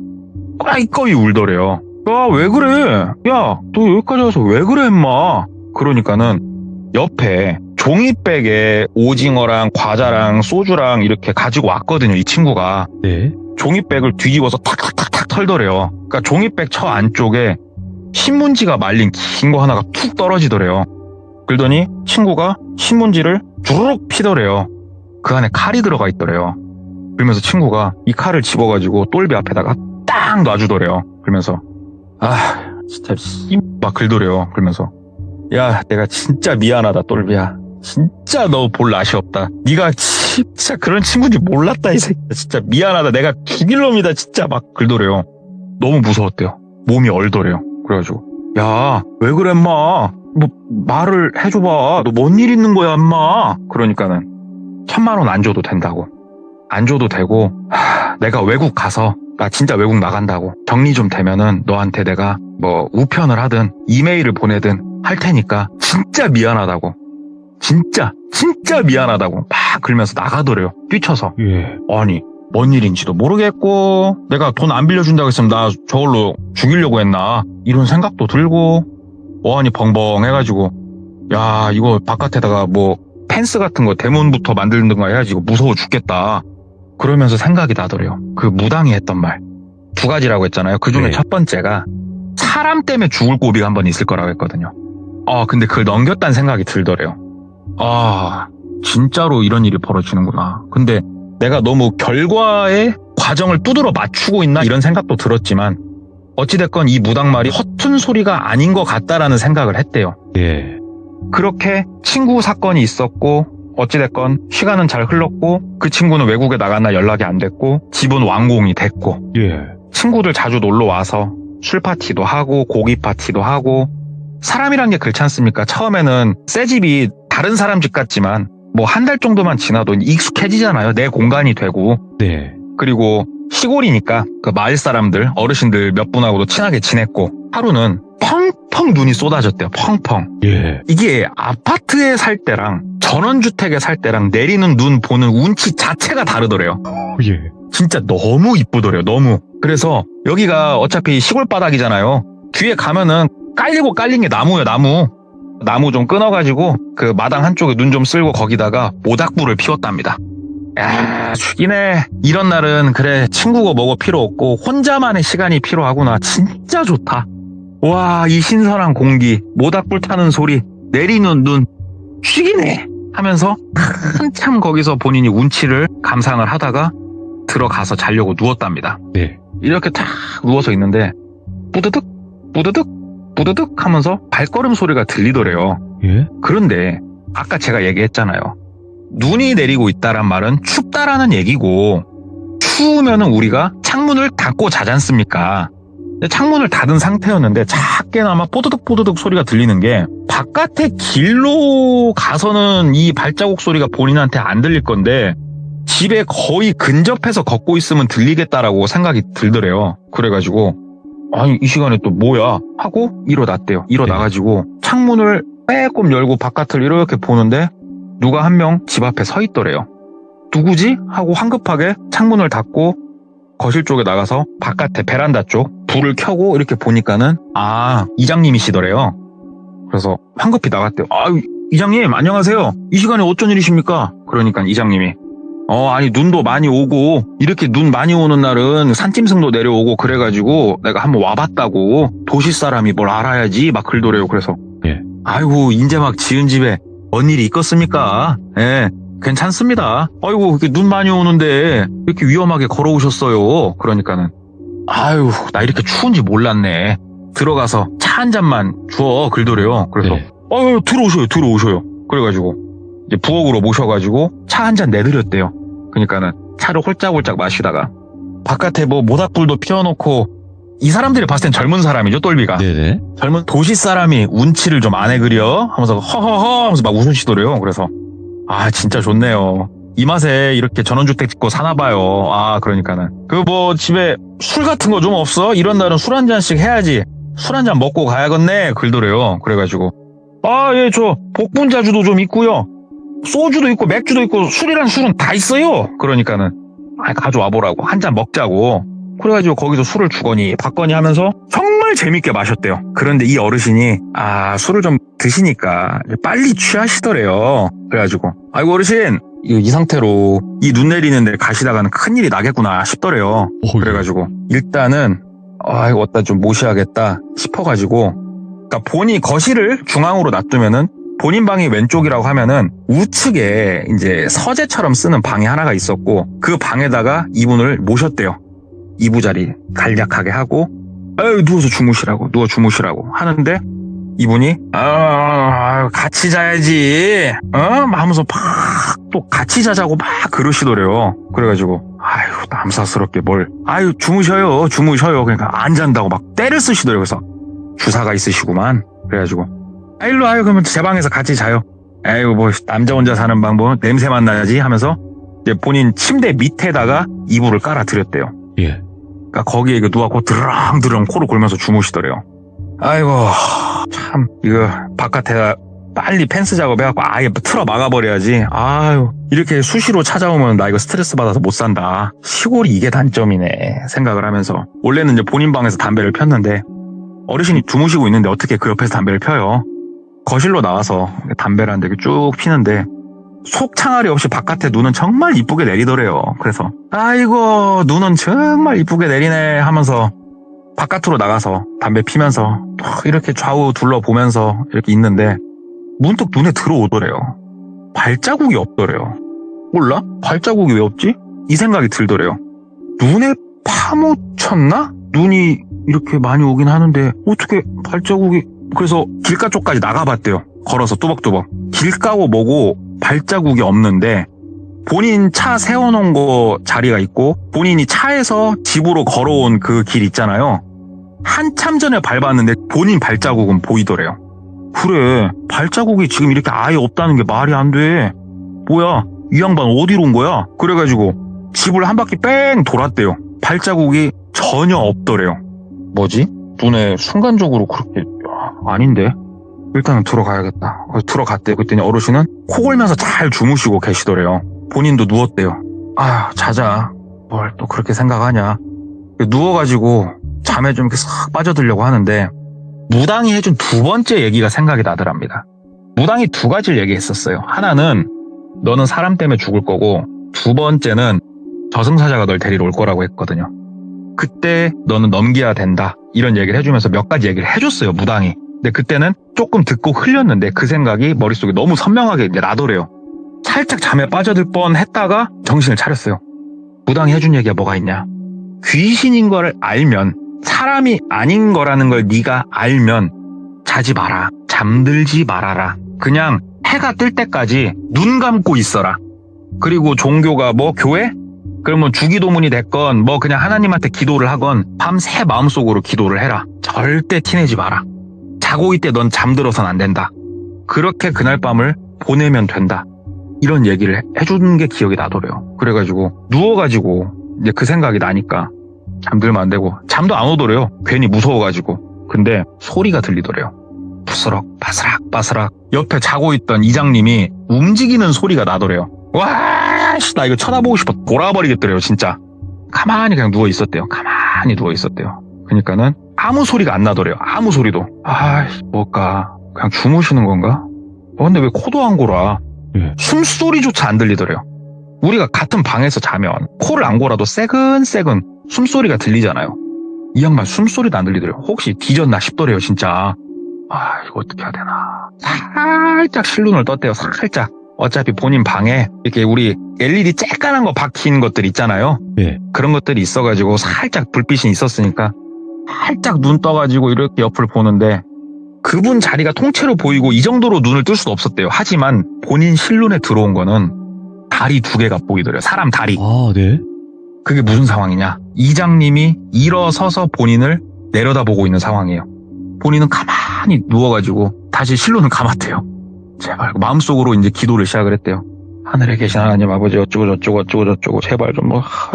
꺼이 울더래요. 야, 왜 그래? 야, 너 여기까지 와서 왜 그래 임마. 그러니까는 옆에 종이백에 오징어랑 과자랑 소주랑 이렇게 가지고 왔거든요, 이 친구가. 네. 종이백을 뒤집어서 탁탁탁탁 털더래요. 그러니까 종이백 처 안쪽에 신문지가 말린 긴 거 하나가 툭 떨어지더래요. 그러더니 친구가 신문지를 주르륵 피더래요. 그 안에 칼이 들어가 있더래요. 그러면서 친구가 이 칼을 집어가지고 똘비 앞에다가 딱 놔주더래요. 그러면서 진짜 막 긁더래요. 그러면서 야, 내가 진짜 미안하다, 똘비야. 진짜 너 볼 낯이 없다. 네가 진짜 그런 친구인지 몰랐다, 이 새끼야. 진짜 미안하다. 내가 죽일 놈이다. 진짜 막 긁더래요. 너무 무서웠대요. 몸이 얼더래요. 그래가지고 야, 왜 그래, 인마. 뭐 말을 해줘봐. 너 뭔 일 있는 거야, 인마. 그러니까는 1,000만 원 안 줘도 된다고. 안 줘도 되고 내가 외국 가서 나 진짜 외국 나간다고. 정리 좀 되면은 너한테 내가 뭐 우편을 하든 이메일을 보내든 할 테니까 진짜 미안하다고. 진짜 미안하다고 막 그러면서 나가더래요. 뛰쳐서. 예. 아니, 뭔 일인지도 모르겠고 내가 돈 안 빌려준다고 했으면 나 저걸로 죽이려고 했나 이런 생각도 들고 어안이 벙벙해가지고 야, 이거 바깥에다가 뭐 펜스 같은 거 대문부터 만들든가 해야지. 이거 무서워 죽겠다. 그러면서 생각이 나더래요. 그 무당이 했던 말 2가지라고 했잖아요. 그 중에 네. 첫 번째가 사람 때문에 죽을 고비가 한 번 있을 거라고 했거든요. 근데 그걸 넘겼다는 생각이 들더래요. 진짜로 이런 일이 벌어지는구나. 근데 내가 너무 결과의 과정을 두드러 맞추고 있나 이런 생각도 들었지만 어찌됐건 이 무당 말이 허튼 소리가 아닌 것 같다라는 생각을 했대요. 예. 그렇게 친구 사건이 있었고 어찌됐건 시간은 잘 흘렀고 그 친구는 외국에 나갔나 연락이 안 됐고 집은 완공이 됐고 예. 친구들 자주 놀러 와서 술 파티도 하고 고기 파티도 하고 사람이란 게 그렇지 않습니까? 처음에는 새 집이 다른 사람 집 같지만 뭐 한 달 정도만 지나도 익숙해지잖아요. 내 공간이 되고. 네. 그리고 시골이니까 그 마을 사람들 어르신들 몇 분하고도 친하게 지냈고 하루는 펑펑 눈이 쏟아졌대요. 펑펑. 예. 이게 아파트에 살 때랑 전원주택에 살 때랑 내리는 눈 보는 운치 자체가 다르더래요. 예. 진짜 너무 이쁘더래요. 너무. 그래서 여기가 어차피 시골 바닥이잖아요. 뒤에 가면은 깔리고 깔린 게 나무예요. 나무 좀 끊어가지고 그 마당 한쪽에 눈 좀 쓸고 거기다가 모닥불을 피웠답니다. 야, 죽이네. 이런 날은 그래 친구고 뭐고 필요 없고 혼자만의 시간이 필요하구나. 진짜 좋다. 와, 이 신선한 공기, 모닥불 타는 소리, 내리는 눈, 죽이네 하면서 한참 거기서 본인이 운치를 감상을 하다가 들어가서 자려고 누웠답니다. 네. 이렇게 탁 누워서 있는데 뿌드득 뿌드득 뿌드득 하면서 발걸음 소리가 들리더래요. 예. 그런데 아까 제가 얘기했잖아요. 눈이 내리고 있다란 말은 춥다라는 얘기고 추우면은 우리가 창문을 닫고 자지 않습니까? 근데 창문을 닫은 상태였는데 작게나마 뽀드득 뽀드득 소리가 들리는 게 바깥에 길로 가서는 이 발자국 소리가 본인한테 안 들릴 건데 집에 거의 근접해서 걷고 있으면 들리겠다라고 생각이 들더래요. 그래가지고 아니 이 시간에 또 뭐야 하고 일어났대요. 일어나가지고 창문을 빼꼼 열고 바깥을 이렇게 보는데 누가 한 명 집 앞에 서 있더래요. 누구지? 하고 황급하게 창문을 닫고 거실 쪽에 나가서 바깥에 베란다 쪽 불을 켜고 이렇게 보니까는 이장님이시더래요. 그래서 황급히 나갔대요. 이장님 안녕하세요. 이 시간에 어쩐 일이십니까? 그러니까 이장님이 아니 눈도 많이 오고 이렇게 눈 많이 오는 날은 산짐승도 내려오고 그래가지고 내가 한번 와봤다고. 도시 사람이 뭘 알아야지 막 그러더래요. 그래서 예. 아이고 인제 막 지은 집에 뭔 일이 있겠습니까? 예, 괜찮습니다. 아이고 이렇게 눈 많이 오는데 이렇게 위험하게 걸어오셨어요. 그러니까는 아유 나 이렇게 추운지 몰랐네. 들어가서 차 한 잔만 주워 그러더래요. 그래서 네. 들어오셔요. 그래가지고 이제 부엌으로 모셔가지고 차 한 잔 내드렸대요. 그러니까는 차를 홀짝홀짝 마시다가 바깥에 뭐 모닥불도 피워놓고 이 사람들이 봤을 땐 젊은 사람이죠, 똘비가. 네네. 젊은 도시 사람이 운치를 좀 안 해 그려 하면서 허허허 하면서 막 웃으시더래요. 그래서 진짜 좋네요. 이 맛에 이렇게 전원주택 짓고 사나봐요. 그러니까는 그 뭐 집에 술 같은 거 좀 없어? 이런 날은 술 한 잔씩 해야지. 술 한 잔 먹고 가야겠네 그러더래요. 그래가지고 예, 저 복분자주도 좀 있고요. 소주도 있고 맥주도 있고 술이란 술은 다 있어요. 그러니까는 가져와 보라고 한 잔 먹자고. 그래가지고 거기서 술을 주거니 받거니 하면서 정말 정말 재밌게 마셨대요. 그런데 이 어르신이 술을 좀 드시니까 빨리 취하시더래요. 그래가지고 아이고 어르신 이 상태로 이 눈 내리는데 가시다가는 큰일이 나겠구나 싶더래요. 그래가지고 일단은 이거 어디다 좀 모셔야겠다 싶어가지고, 그러니까 본인 거실을 중앙으로 놔두면은 본인 방이 왼쪽이라고 하면은 우측에 이제 서재처럼 쓰는 방이 하나가 있었고, 그 방에다가 이분을 모셨대요. 이부자리 간략하게 하고 누워서 주무시라고 하는데, 이분이 같이 자야지 하면서 막 또 같이 자자고 막 그러시더래요. 그래가지고 남사스럽게 주무셔요 그러니까 안 잔다고 막 때를 쓰시더래요. 그래서 주사가 있으시구만. 그래가지고 일로 와요. 그러면 제 방에서 같이 자요. 뭐 남자 혼자 사는 방 뭐 냄새만 나지 하면서 이제 본인 침대 밑에다가 이불을 깔아드렸대요. 예. 그러니까 거기에 누워갖고 드렁드렁 코를 골면서 주무시더래요. 아이고 참 이거 바깥에다 빨리 펜스 작업해갖고 아예 틀어 막아버려야지. 이렇게 수시로 찾아오면 나 이거 스트레스 받아서 못 산다. 시골이 이게 단점이네 생각을 하면서, 원래는 이제 본인 방에서 담배를 폈는데 어르신이 주무시고 있는데 어떻게 그 옆에서 담배를 펴요. 거실로 나와서 담배를 한 대 쭉 피는데 속 창아리 없이 바깥에 눈은 정말 이쁘게 내리더래요. 그래서 아이고 눈은 정말 이쁘게 내리네 하면서 바깥으로 나가서 담배 피면서 이렇게 좌우 둘러보면서 이렇게 있는데 문득 눈에 들어오더래요. 발자국이 없더래요. 몰라? 발자국이 왜 없지? 이 생각이 들더래요. 눈에 파묻혔나? 눈이 이렇게 많이 오긴 하는데 어떻게 발자국이. 그래서 길가 쪽까지 나가봤대요. 걸어서 뚜벅뚜벅. 길가고 뭐고 발자국이 없는데, 본인 차 세워놓은 거 자리가 있고 본인이 차에서 집으로 걸어온 그 길 있잖아요. 한참 전에 밟았는데 본인 발자국은 보이더래요. 그래, 발자국이 지금 이렇게 아예 없다는 게 말이 안 돼. 뭐야, 이 양반 어디로 온 거야? 그래가지고 집을 한 바퀴 뺑 돌았대요. 발자국이 전혀 없더래요. 뭐지? 눈에 순간적으로 그렇게 아닌데? 일단은 들어가야겠다. 들어갔대요. 그랬더니 어르신은 코 골면서 잘 주무시고 계시더래요. 본인도 누웠대요. 자자. 뭘 또 그렇게 생각하냐. 누워가지고 잠에 좀 이렇게 싹 빠져들려고 하는데 무당이 해준 두 번째 얘기가 생각이 나더랍니다. 무당이 두 가지를 얘기했었어요. 하나는 너는 사람 때문에 죽을 거고, 두 번째는 저승사자가 널 데리러 올 거라고 했거든요. 그때 너는 넘겨야 된다, 이런 얘기를 해주면서 몇 가지 얘기를 해줬어요, 무당이. 근데 그때는 조금 듣고 흘렸는데 그 생각이 머릿속에 너무 선명하게 나더래요. 살짝 잠에 빠져들 뻔 했다가 정신을 차렸어요. 무당이 해준 얘기가 뭐가 있냐. 귀신인 거를 알면, 사람이 아닌 거라는 걸 네가 알면 자지 마라. 잠들지 말아라. 그냥 해가 뜰 때까지 눈 감고 있어라. 그리고 종교가 뭐 교회? 그러면 주기도문이 됐건 뭐 그냥 하나님한테 기도를 하건 밤새 마음속으로 기도를 해라. 절대 티내지 마라. 자고 있을 때 넌 잠들어선 안 된다. 그렇게 그날 밤을 보내면 된다. 이런 얘기를 해주는 게 기억이 나더래요. 그래가지고 누워가지고 이제 그 생각이 나니까 잠들면 안 되고, 잠도 안 오더래요. 괜히 무서워가지고. 근데 소리가 들리더래요. 부스럭 바스락 바스락. 옆에 자고 있던 이장님이 움직이는 소리가 나더래요. 와, 나 이거 쳐다보고 싶어 돌아버리겠더래요. 진짜 가만히 그냥 누워 있었대요. 가만히 누워 있었대요. 그러니까는 아무 소리가 안 나더래요. 아무 소리도. 뭘까, 그냥 주무시는 건가? 근데 왜 코도 안 골아? 숨소리조차 안 들리더래요. 우리가 같은 방에서 자면 코를 안 골아도 새근새근 숨소리가 들리잖아요. 이 양반 숨소리도 안 들리더래요. 혹시 뒤졌나 싶더래요. 진짜 이거 어떻게 해야 되나. 살짝 실눈을 떴대요. 살짝. 어차피 본인 방에 이렇게 우리 LED 쬐깐한 거 박힌 것들 있잖아요. 예. 그런 것들이 있어가지고 살짝 불빛이 있었으니까 살짝 눈 떠가지고 이렇게 옆을 보는데 그분 자리가 통째로 보이고 이 정도로 눈을 뜰 수도 없었대요. 하지만 본인 실눈에 들어온 거는 다리 두 개가 보이더래요. 사람 다리. 네. 그게 무슨 상황이냐. 이장님이 일어서서 본인을 내려다보고 있는 상황이에요. 본인은 가만히 누워가지고 다시 실눈을 감았대요. 제발. 마음속으로 이제 기도를 시작을 했대요. 하늘에 계신 하나님 아버지 어쩌고 저쩌고 제발 좀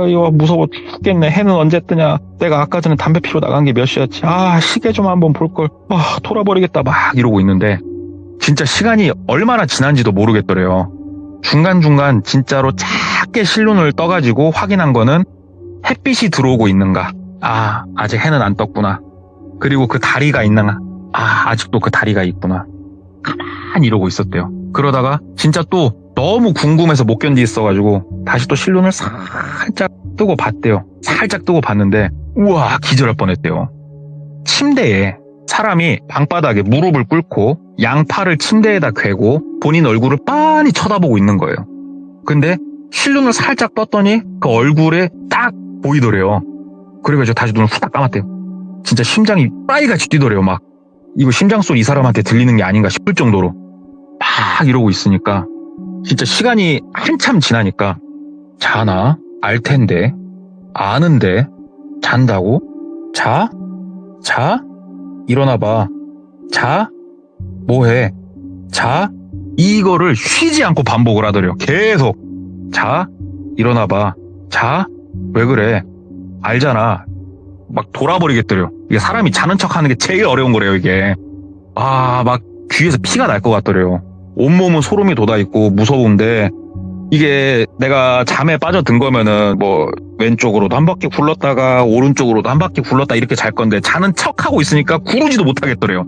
이거 무서워 죽겠네. 해는 언제 뜨냐. 내가 아까 전에 담배 피러 나간 게 몇 시였지. 시계 좀 한번 볼걸. 돌아버리겠다 막 이러고 있는데 진짜 시간이 얼마나 지난지도 모르겠더래요. 중간중간 진짜로 작게 실눈을 떠가지고 확인한 거는 햇빛이 들어오고 있는가. 아직 해는 안 떴구나. 그리고 그 다리가 있나? 아직도 그 다리가 있구나. 가만히 이러고 있었대요. 그러다가 진짜 또 너무 궁금해서 못 견디겠어가지고 다시 또 실눈을 살짝 뜨고 봤대요. 살짝 뜨고 봤는데 우와 기절할 뻔했대요. 침대에 사람이 방바닥에 무릎을 꿇고 양팔을 침대에다 괴고 본인 얼굴을 빤히 쳐다보고 있는 거예요. 근데 실눈을 살짝 떴더니 그 얼굴에 딱 보이더래요. 그래가지고 다시 눈을 후딱 감았대요. 진짜 심장이 빠이같이 뛰더래요. 막 이거 심장 소리 이 사람한테 들리는 게 아닌가 싶을 정도로 막 이러고 있으니까 진짜 시간이 한참 지나니까 자나? 알 텐데 아는데 잔다고? 자? 일어나봐. 자? 뭐해? 자? 이거를 쉬지 않고 반복을 하더래요. 계속. 자? 일어나봐. 자? 왜 그래? 알잖아. 막 돌아버리겠더래요. 이게 사람이 자는 척 하는 게 제일 어려운 거래요, 이게. 막 귀에서 피가 날 것 같더래요. 온몸은 소름이 돋아있고 무서운데 이게 내가 잠에 빠져든 거면은 뭐 왼쪽으로도 한 바퀴 굴렀다가 오른쪽으로도 한 바퀴 굴렀다 이렇게 잘 건데 자는 척하고 있으니까 구르지도 못하겠더래요.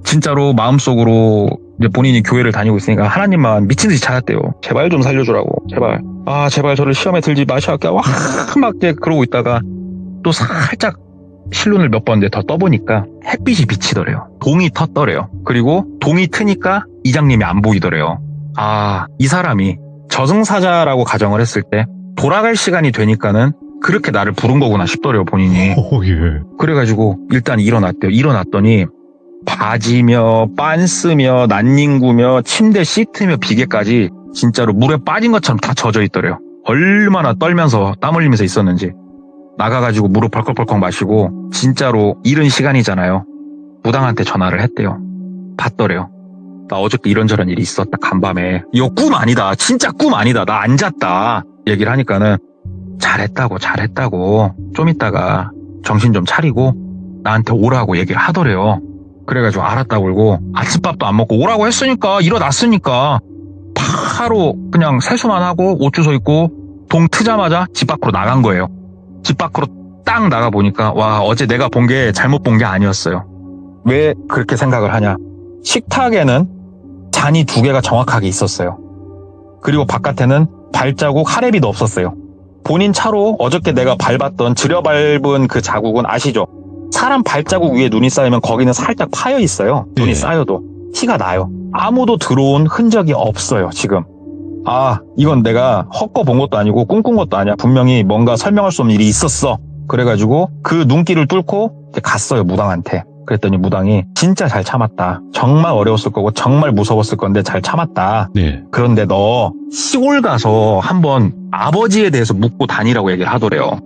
진짜로 마음속으로 이제 본인이 교회를 다니고 있으니까 하나님만 미친 듯이 찾았대요. 제발 좀 살려주라고. 제발. 제발 저를 시험에 들지 마시게. 막 그러고 있다가 또 살짝 실눈을 몇 번 더 떠보니까 햇빛이 비치더래요. 동이 텄더래요. 그리고 동이 트니까 이장님이 안 보이더래요. 이 사람이 저승사자라고 가정을 했을 때 돌아갈 시간이 되니까는 그렇게 나를 부른 거구나 싶더래요, 본인이. 예. 그래가지고 일단 일어났대요. 일어났더니 바지며 빤스며 난닝구며 침대 시트며 비계까지 진짜로 물에 빠진 것처럼 다 젖어 있더래요. 얼마나 떨면서 땀 흘리면서 있었는지. 나가가지고 물을 벌컥벌컥 마시고 진짜로 이른 시간이잖아요. 무당한테 전화를 했대요. 받더래요. 나 어저께 이런저런 일이 있었다 간밤에. 이거 꿈 아니다. 진짜 꿈 아니다. 나 안 잤다. 얘기를 하니까는 잘했다고 좀 이따가 정신 좀 차리고 나한테 오라고 얘기를 하더래요. 그래가지고 알았다고 그러고 아침밥도 안 먹고 오라고 했으니까 일어났으니까 바로 그냥 세수만 하고 옷 주워 입고 동 트자마자 집 밖으로 나간 거예요. 집 밖으로 딱 나가보니까 어제 내가 본 게 잘못 본 게 아니었어요. 왜 그렇게 생각을 하냐. 식탁에는 잔이 2개가 정확하게 있었어요. 그리고 바깥에는 발자국 하레비도 없었어요. 본인 차로 어저께 내가 밟았던 들여밟은 그 자국은 아시죠? 사람 발자국 위에 눈이 쌓이면 거기는 살짝 파여 있어요. 눈이 쌓여도 티가 나요. 아무도 들어온 흔적이 없어요, 지금. 이건 내가 헛거 본 것도 아니고 꿈꾼 것도 아니야. 분명히 뭔가 설명할 수 없는 일이 있었어. 그래가지고 그 눈길을 뚫고 갔어요, 무당한테. 그랬더니 무당이 진짜 잘 참았다. 정말 어려웠을 거고 정말 무서웠을 건데 잘 참았다. 네. 그런데 너 시골 가서 한번 아버지에 대해서 묻고 다니라고 얘기를 하더래요.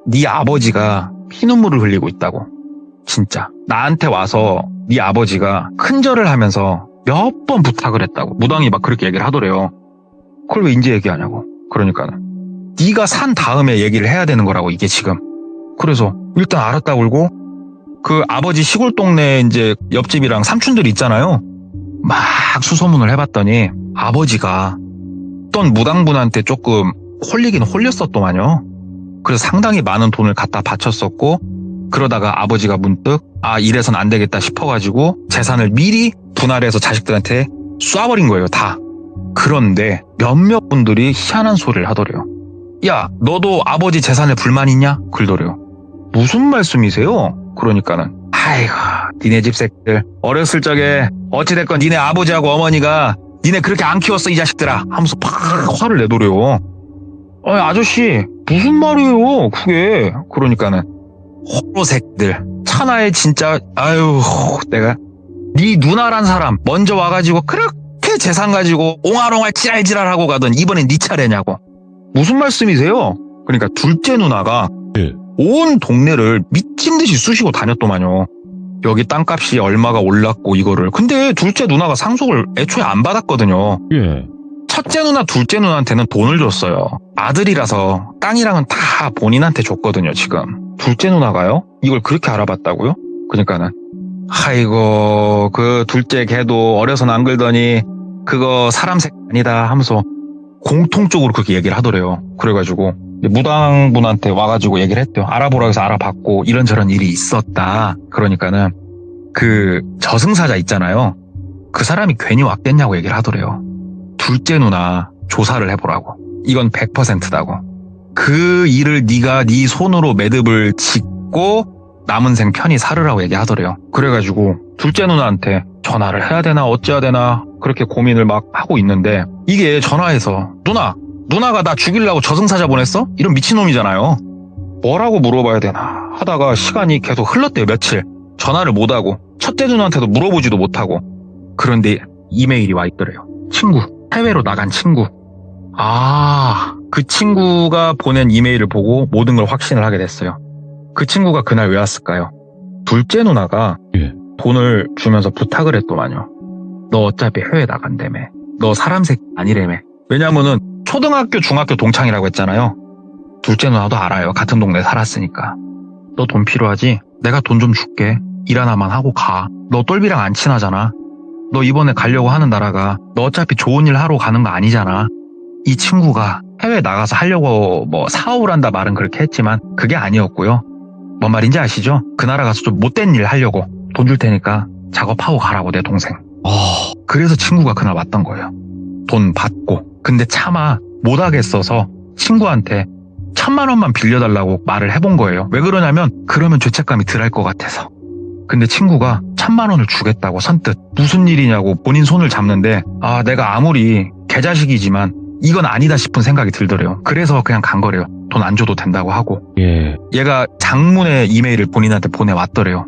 네 아버지가 피눈물을 흘리고 있다고. 진짜. 나한테 와서 네 아버지가 큰절을 하면서 몇 번 부탁을 했다고. 무당이 막 그렇게 얘기를 하더래요. 그걸 왜 이제 얘기하냐고. 그러니까는 네가 산 다음에 얘기를 해야 되는 거라고, 이게 지금. 그래서 일단 알았다고 그러고 그 아버지 시골 동네 이제 옆집이랑 삼촌들이 있잖아요. 막 수소문을 해봤더니 아버지가 어떤 무당분한테 조금 홀리긴 홀렸었더만요. 그래서 상당히 많은 돈을 갖다 바쳤었고, 그러다가 아버지가 문득 이래선 안 되겠다 싶어가지고 재산을 미리 분할해서 자식들한테 쏴버린 거예요, 다. 그런데 몇몇 분들이 희한한 소리를 하더래요. 야, 너도 아버지 재산에 불만 있냐? 그러더래요. 무슨 말씀이세요? 그러니까는 아이고, 니네 집 새끼들 어렸을 적에 어찌됐건 니네 아버지하고 어머니가 니네 그렇게 안 키웠어 이 자식들아 하면서 팍 화를 내더래요. 아저씨 무슨 말이에요 그게. 그러니까는 호로 새끼들 천하에 진짜 내가 네 누나란 사람 먼저 와가지고 그렇게 재산 가지고 옹알옹알 지랄지랄하고 가던 이번엔 네 차례냐고. 무슨 말씀이세요? 그러니까 둘째 누나가 온 동네를 미친 듯이 쑤시고 다녔더만요. 여기 땅값이 얼마가 올랐고 이거를. 근데 둘째 누나가 상속을 애초에 안 받았거든요. 첫째 누나, 둘째 누나한테는 돈을 줬어요. 아들이라서 땅이랑은 다 본인한테 줬거든요, 지금. 둘째 누나가요? 이걸 그렇게 알아봤다고요? 그러니까는 아이고, 그 둘째 걔도 어려서는 안 긁더니 그거 사람 새끼 아니다 하면서 공통적으로 그렇게 얘기를 하더래요. 그래가지고 무당분한테 와가지고 얘기를 했대요. 알아보라고 해서 알아봤고 이런저런 일이 있었다. 그러니까는 그 저승사자 있잖아요. 그 사람이 괜히 왔겠냐고 얘기를 하더래요. 둘째 누나 조사를 해보라고. 이건 100%다고. 그 일을 네가 네 손으로 매듭을 짓고 남은 생 편히 살으라고 얘기하더래요. 그래가지고 둘째 누나한테 전화를 해야 되나 어찌해야 되나 그렇게 고민을 막 하고 있는데 이게 전화해서 누나가 나 죽이려고 저승사자 보냈어? 이런 미친놈이잖아요. 뭐라고 물어봐야 되나 하다가 시간이 계속 흘렀대요. 며칠. 전화를 못하고 첫째 누나한테도 물어보지도 못하고. 그런데 이메일이 와 있더래요. 친구, 해외로 나간 친구. 그 친구가 보낸 이메일을 보고 모든 걸 확신을 하게 됐어요. 그 친구가 그날 왜 왔을까요? 둘째 누나가 돈을 주면서 부탁을 했더만요. 너 어차피 해외 나간다며. 너 사람 새끼 아니라며. 왜냐면은 초등학교, 중학교 동창이라고 했잖아요. 둘째 누나도 알아요. 같은 동네에 살았으니까. 너 돈 필요하지? 내가 돈 좀 줄게. 일 하나만 하고 가. 너 똘비랑 안 친하잖아. 너 이번에 가려고 하는 나라가 너 어차피 좋은 일 하러 가는 거 아니잖아. 이 친구가 해외 나가서 하려고 뭐 사업을 한다 말은 그렇게 했지만 그게 아니었고요. 뭔 말인지 아시죠? 그 나라 가서 좀 못된 일 하려고 돈 줄 테니까 작업하고 가라고 내 동생. 그래서 친구가 그날 왔던 거예요. 돈 받고. 근데 차마 못하겠어서 친구한테 1,000만 원만 빌려달라고 말을 해본 거예요. 왜 그러냐면 그러면 죄책감이 덜할 것 같아서. 근데 친구가 1,000만 원을 주겠다고 선뜻. 무슨 일이냐고 본인 손을 잡는데 내가 아무리 개자식이지만 이건 아니다 싶은 생각이 들더래요. 그래서 그냥 간 거래요. 돈 안 줘도 된다고 하고. 얘가 장문의 이메일을 본인한테 보내왔더래요.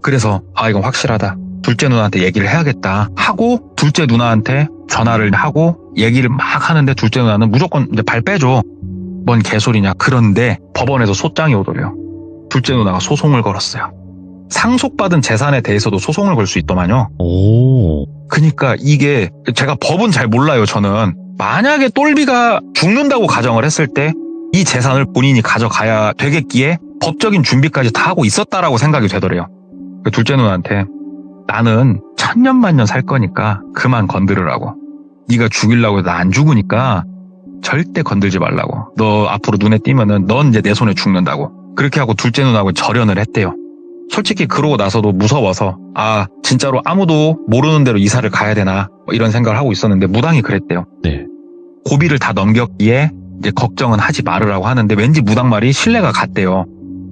그래서 이건 확실하다. 둘째 누나한테 얘기를 해야겠다 하고 둘째 누나한테 전화를 하고 얘기를 막 하는데 둘째 누나는 무조건 이제 발 빼줘. 뭔 개소리냐. 그런데 법원에서 소장이 오더래요. 둘째 누나가 소송을 걸었어요. 상속받은 재산에 대해서도 소송을 걸 수 있더만요. 그러니까 이게 제가 법은 잘 몰라요. 저는 만약에 똘비가 죽는다고 가정을 했을 때 이 재산을 본인이 가져가야 되겠기에 법적인 준비까지 다 하고 있었다라고 생각이 되더래요. 둘째 누나한테 나는 1000년만년 살 거니까 그만 건드리라고. 네가 죽이려고 해도 나 안 죽으니까 절대 건들지 말라고. 너 앞으로 눈에 띄면은 넌 이제 내 손에 죽는다고. 그렇게 하고 둘째 누나하고 절연을 했대요. 솔직히 그러고 나서도 무서워서 진짜로 아무도 모르는 대로 이사를 가야 되나 이런 생각을 하고 있었는데 무당이 그랬대요. 고비를 다 넘겼기에 이제 걱정은 하지 말으라고 하는데 왠지 무당 말이 신뢰가 갔대요.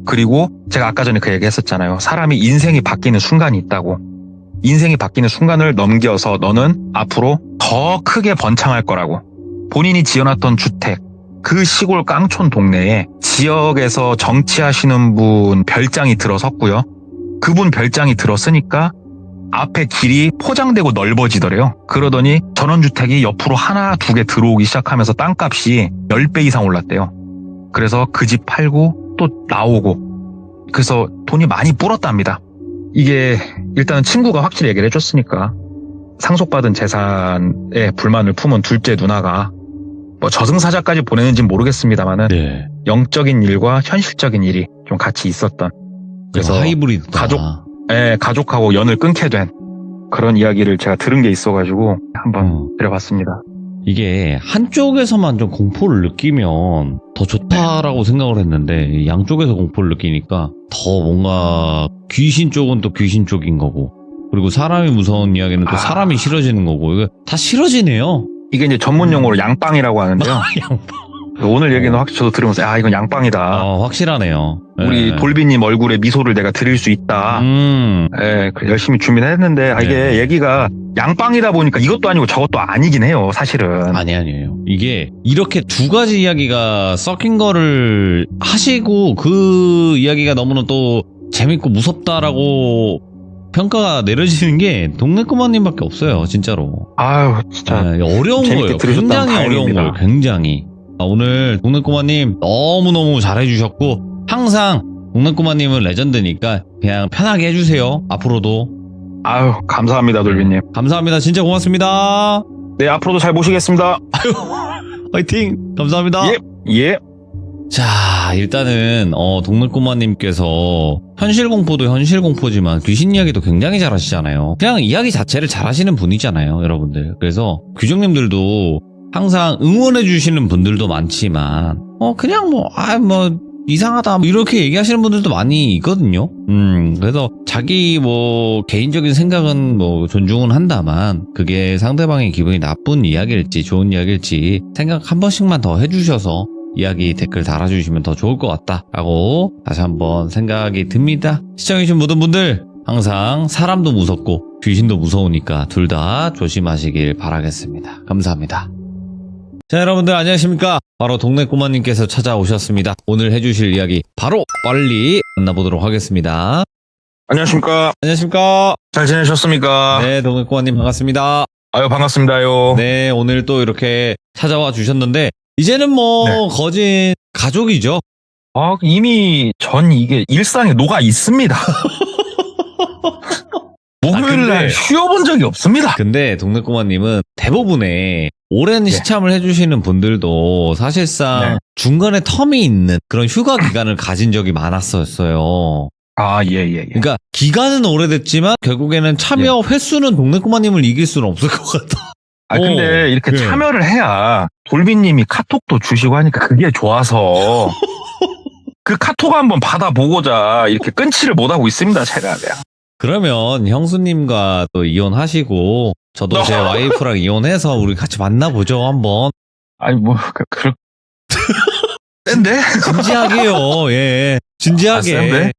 그리고 제가 아까 전에 그 얘기 했었잖아요. 사람이 인생이 바뀌는 순간이 있다고. 인생이 바뀌는 순간을 넘겨서 너는 앞으로 더 크게 번창할 거라고. 본인이 지어놨던 주택, 그 시골 깡촌 동네에 지역에서 정치하시는 분 별장이 들어섰고요. 그분 별장이 들었으니까 앞에 길이 포장되고 넓어지더래요. 그러더니 전원주택이 옆으로 하나, 두 개 들어오기 시작하면서 땅값이 10배 이상 올랐대요. 그래서 그 집 팔고 또 나오고. 그래서 돈이 많이 불었답니다. 이게 일단은 친구가 확실히 얘기를 해줬으니까 상속받은 재산에 불만을 품은 둘째 누나가 뭐 저승사자까지 보내는지는 모르겠습니다만은 영적인 일과 현실적인 일이 좀 같이 있었던. 그래서 하이브리드다. 가족하고 연을 끊게 된 그런 이야기를 제가 들은 게 있어가지고 한번 드려봤습니다. 이게 한쪽에서만 좀 공포를 느끼면 더 좋다라고 생각을 했는데 양쪽에서 공포를 느끼니까 더 뭔가 귀신 쪽은 또 귀신 쪽인 거고 그리고 사람이 무서운 이야기는 또 사람이 싫어지는 거고 이거 다 싫어지네요. 이게 이제 전문 용어로 양빵이라고 하는데요. 양빵. 오늘 얘기는 확실히 저도 들으면서 이건 양빵이다. 확실하네요. 우리 돌비님 얼굴에 미소를 내가 드릴 수 있다. 열심히 준비를 했는데 이게 얘기가 양빵이다 보니까 이것도 아니고 저것도 아니긴 해요. 사실은. 아니에요. 이게 이렇게 두 가지 이야기가 섞인 거를 하시고 그 이야기가 너무나 또 재밌고 무섭다라고 평가가 내려지는 게 동네꼬마님밖에 없어요. 진짜로. 진짜 어려운 거예요. 굉장히 어려운 거예요. 굉장히. 오늘 동네꼬마님 너무너무 잘해주셨고 항상 동네꼬마님은 레전드니까 그냥 편하게 해주세요. 앞으로도. 감사합니다 돌비님. 감사합니다. 진짜 고맙습니다. 네, 앞으로도 잘 모시겠습니다. 화이팅. 감사합니다. 예. 자, 일단은 동물꼬마님께서 현실공포도 현실공포지만 귀신 이야기도 굉장히 잘하시잖아요. 그냥 이야기 자체를 잘하시는 분이잖아요, 여러분들. 그래서 규정님들도 항상 응원해 주시는 분들도 많지만 그냥 이상하다 이렇게 얘기하시는 분들도 많이 있거든요. 그래서 자기 개인적인 생각은 존중은 한다만 그게 상대방의 기분이 나쁜 이야기일지 좋은 이야기일지 생각 한 번씩만 더 해주셔서 이야기 댓글 달아주시면 더 좋을 것 같다라고 다시 한번 생각이 듭니다. 시청해주신 모든 분들 항상 사람도 무섭고 귀신도 무서우니까 둘 다 조심하시길 바라겠습니다. 감사합니다. 자, 여러분들 안녕하십니까? 바로 동네 꼬마님께서 찾아오셨습니다. 오늘 해주실 이야기 바로 빨리 만나보도록 하겠습니다. 안녕하십니까? 안녕하십니까? 잘 지내셨습니까? 네, 동네 꼬마님 반갑습니다. 아유, 반갑습니다요. 네, 오늘 또 이렇게 찾아와 주셨는데 이제는 네. 거진 가족이죠. 이미 전 이게 일상에 녹아 있습니다. 목요일날 쉬어본 적이 없습니다. 근데 동네 꼬마님은 대부분의 오랜 네. 시참을 해주시는 분들도 사실상 네. 중간에 텀이 있는 그런 휴가 기간을 가진 적이 많았었어요. 예. 그러니까 기간은 오래됐지만 결국에는 참여 횟수는 동네 꼬마님을 이길 수는 없을 것 같아. 근데 이렇게 네. 참여를 해야 돌비님이 카톡도 주시고 하니까 그게 좋아서 그 카톡 한번 받아보고자 이렇게 끊지를 못하고 있습니다, 제가. 그러면 형수님과 또 이혼하시고 저도 제 와이프랑 이혼해서 우리 같이 만나보죠 한번. 센데? 진지하게요. 예, 진지하게. 센데?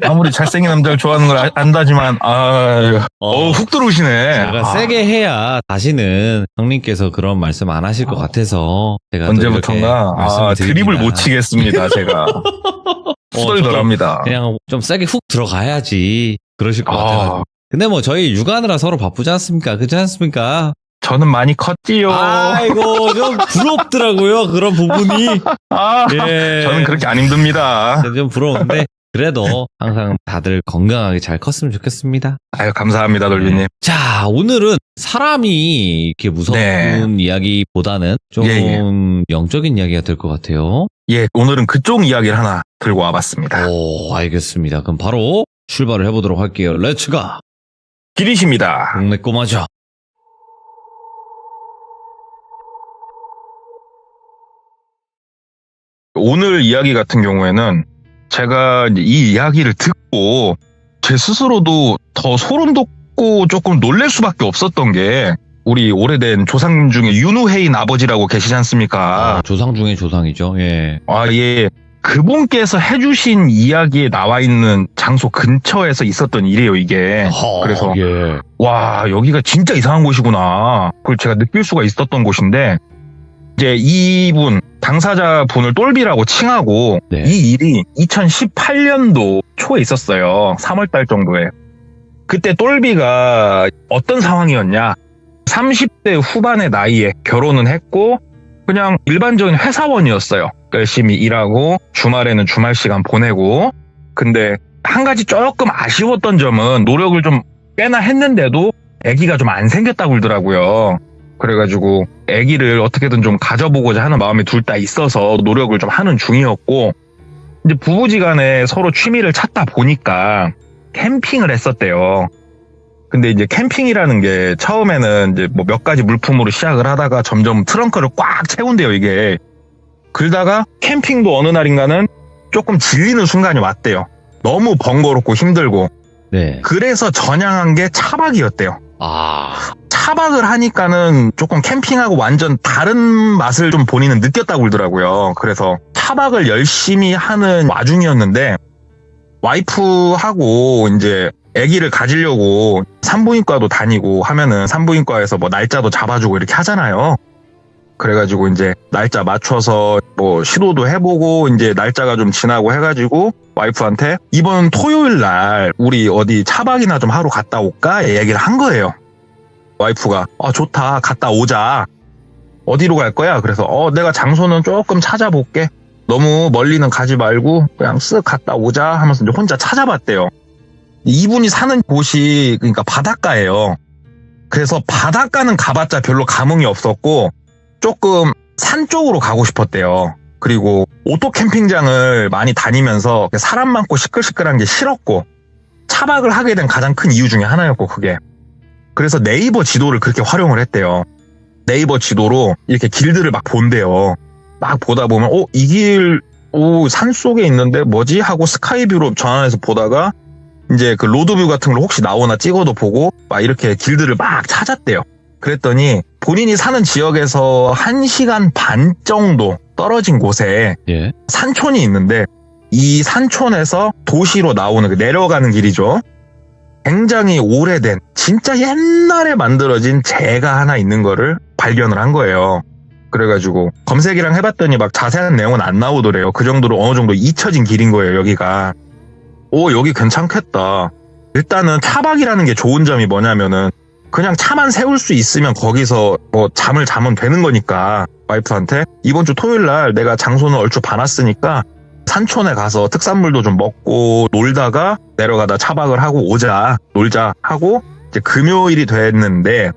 아무리 잘생긴 남자를 좋아하는 걸 안다지만 훅 들어오시네. 제가 세게 해야 다시는 형님께서 그런 말씀 안 하실 것 같아서 제가 언제부턴가 드립을 못 치겠습니다. 제가 후덜덜합니다. 그냥 좀 세게 훅 들어가야지 그러실 것 같아요. 근데 저희 육아느라 서로 바쁘지 않습니까? 그렇지 않습니까? 저는 많이 컸지요. 아이고 좀 부럽더라고요 그런 부분이. 예. 저는 그렇게 안 힘듭니다. 좀 부러운데 그래도 항상 다들 건강하게 잘 컸으면 좋겠습니다. 아유, 감사합니다, 돌비님. 자, 오늘은 사람이 이렇게 무서운 이야기보다는 좀 영적인 이야기가 될 것 같아요. 예, 오늘은 그쪽 이야기를 하나 들고 와봤습니다. 오, 알겠습니다. 그럼 바로 출발을 해보도록 할게요. 렛츠가! 기리십니다. 동네 꼬마죠. 오늘 이야기 같은 경우에는 제가 이제 이 이야기를 듣고 제 스스로도 더 소름 돋고 조금 놀랄 수밖에 없었던 게 우리 오래된 조상 중에 윤우해인 아버지라고 계시지 않습니까? 조상 중에 조상이죠. 예. 예. 그분께서 해주신 이야기에 나와 있는 장소 근처에서 있었던 일이에요, 이게. 그래서 와, 여기가 진짜 이상한 곳이구나. 그걸 제가 느낄 수가 있었던 곳인데 이제 이분 당사자분을 똘비라고 칭하고 이 일이 2018년도 초에 있었어요. 3월달 정도에. 그때 똘비가 어떤 상황이었냐. 30대 후반의 나이에 결혼은 했고 그냥 일반적인 회사원이었어요. 열심히 일하고 주말에는 주말 시간 보내고. 근데 한 가지 조금 아쉬웠던 점은 노력을 좀 꽤나 했는데도 아기가 좀 안 생겼다고 그러더라고요. 그래가지고 아기를 어떻게든 좀 가져보고자 하는 마음이 둘 다 있어서 노력을 좀 하는 중이었고 이제 부부지간에 서로 취미를 찾다 보니까 캠핑을 했었대요. 근데 이제 캠핑이라는 게 처음에는 이제 몇 가지 물품으로 시작을 하다가 점점 트렁크를 꽉 채운대요, 이게. 그러다가 캠핑도 어느 날인가는 조금 질리는 순간이 왔대요. 너무 번거롭고 힘들고. 네. 그래서 전향한 게 차박이었대요. 차박을 하니까는 조금 캠핑하고 완전 다른 맛을 좀 본인은 느꼈다고 그러더라고요. 그래서 차박을 열심히 하는 와중이었는데 와이프하고 이제 아기를 가지려고 산부인과도 다니고 하면은 산부인과에서 날짜도 잡아주고 이렇게 하잖아요. 그래가지고 이제 날짜 맞춰서 시도도 해보고 이제 날짜가 좀 지나고 해가지고 와이프한테 이번 토요일 날 우리 어디 차박이나 좀 하러 갔다 올까 얘기를 한 거예요. 와이프가 좋다, 갔다 오자. 어디로 갈 거야? 그래서 내가 장소는 조금 찾아볼게. 너무 멀리는 가지 말고 그냥 쓱 갔다 오자 하면서 이제 혼자 찾아봤대요. 이분이 사는 곳이 그러니까 바닷가예요. 그래서 바닷가는 가봤자 별로 감흥이 없었고 조금 산 쪽으로 가고 싶었대요. 그리고 오토 캠핑장을 많이 다니면서 사람 많고 시끌시끌한 게 싫었고 차박을 하게 된 가장 큰 이유 중에 하나였고 그게. 그래서 네이버 지도를 그렇게 활용을 했대요. 네이버 지도로 이렇게 길들을 막 본대요. 막 보다 보면 이 길 산 속에 있는데 뭐지 하고 스카이뷰로 전화해서 보다가 이제 그 로드뷰 같은 걸 혹시 나오나 찍어도 보고 막 이렇게 길들을 막 찾았대요. 그랬더니 본인이 사는 지역에서 1시간 반 정도 떨어진 곳에 예. 산촌이 있는데 이 산촌에서 도시로 나오는 그 내려가는 길이죠. 굉장히 오래된 진짜 옛날에 만들어진 제가 하나 있는 거를 발견을 한 거예요. 그래가지고 검색이랑 해봤더니 막 자세한 내용은 안 나오더래요. 그 정도로 어느 정도 잊혀진 길인 거예요, 여기가. 여기 괜찮겠다. 일단은 차박이라는 게 좋은 점이 뭐냐면은 그냥 차만 세울 수 있으면 거기서 뭐 잠을 자면 되는 거니까 와이프한테 이번 주 토요일 날 내가 장소는 얼추 봐놨으니까 산촌에 가서 특산물도 좀 먹고 놀다가 내려가다 차박을 하고 오자, 놀자 하고 이제 금요일이 됐는데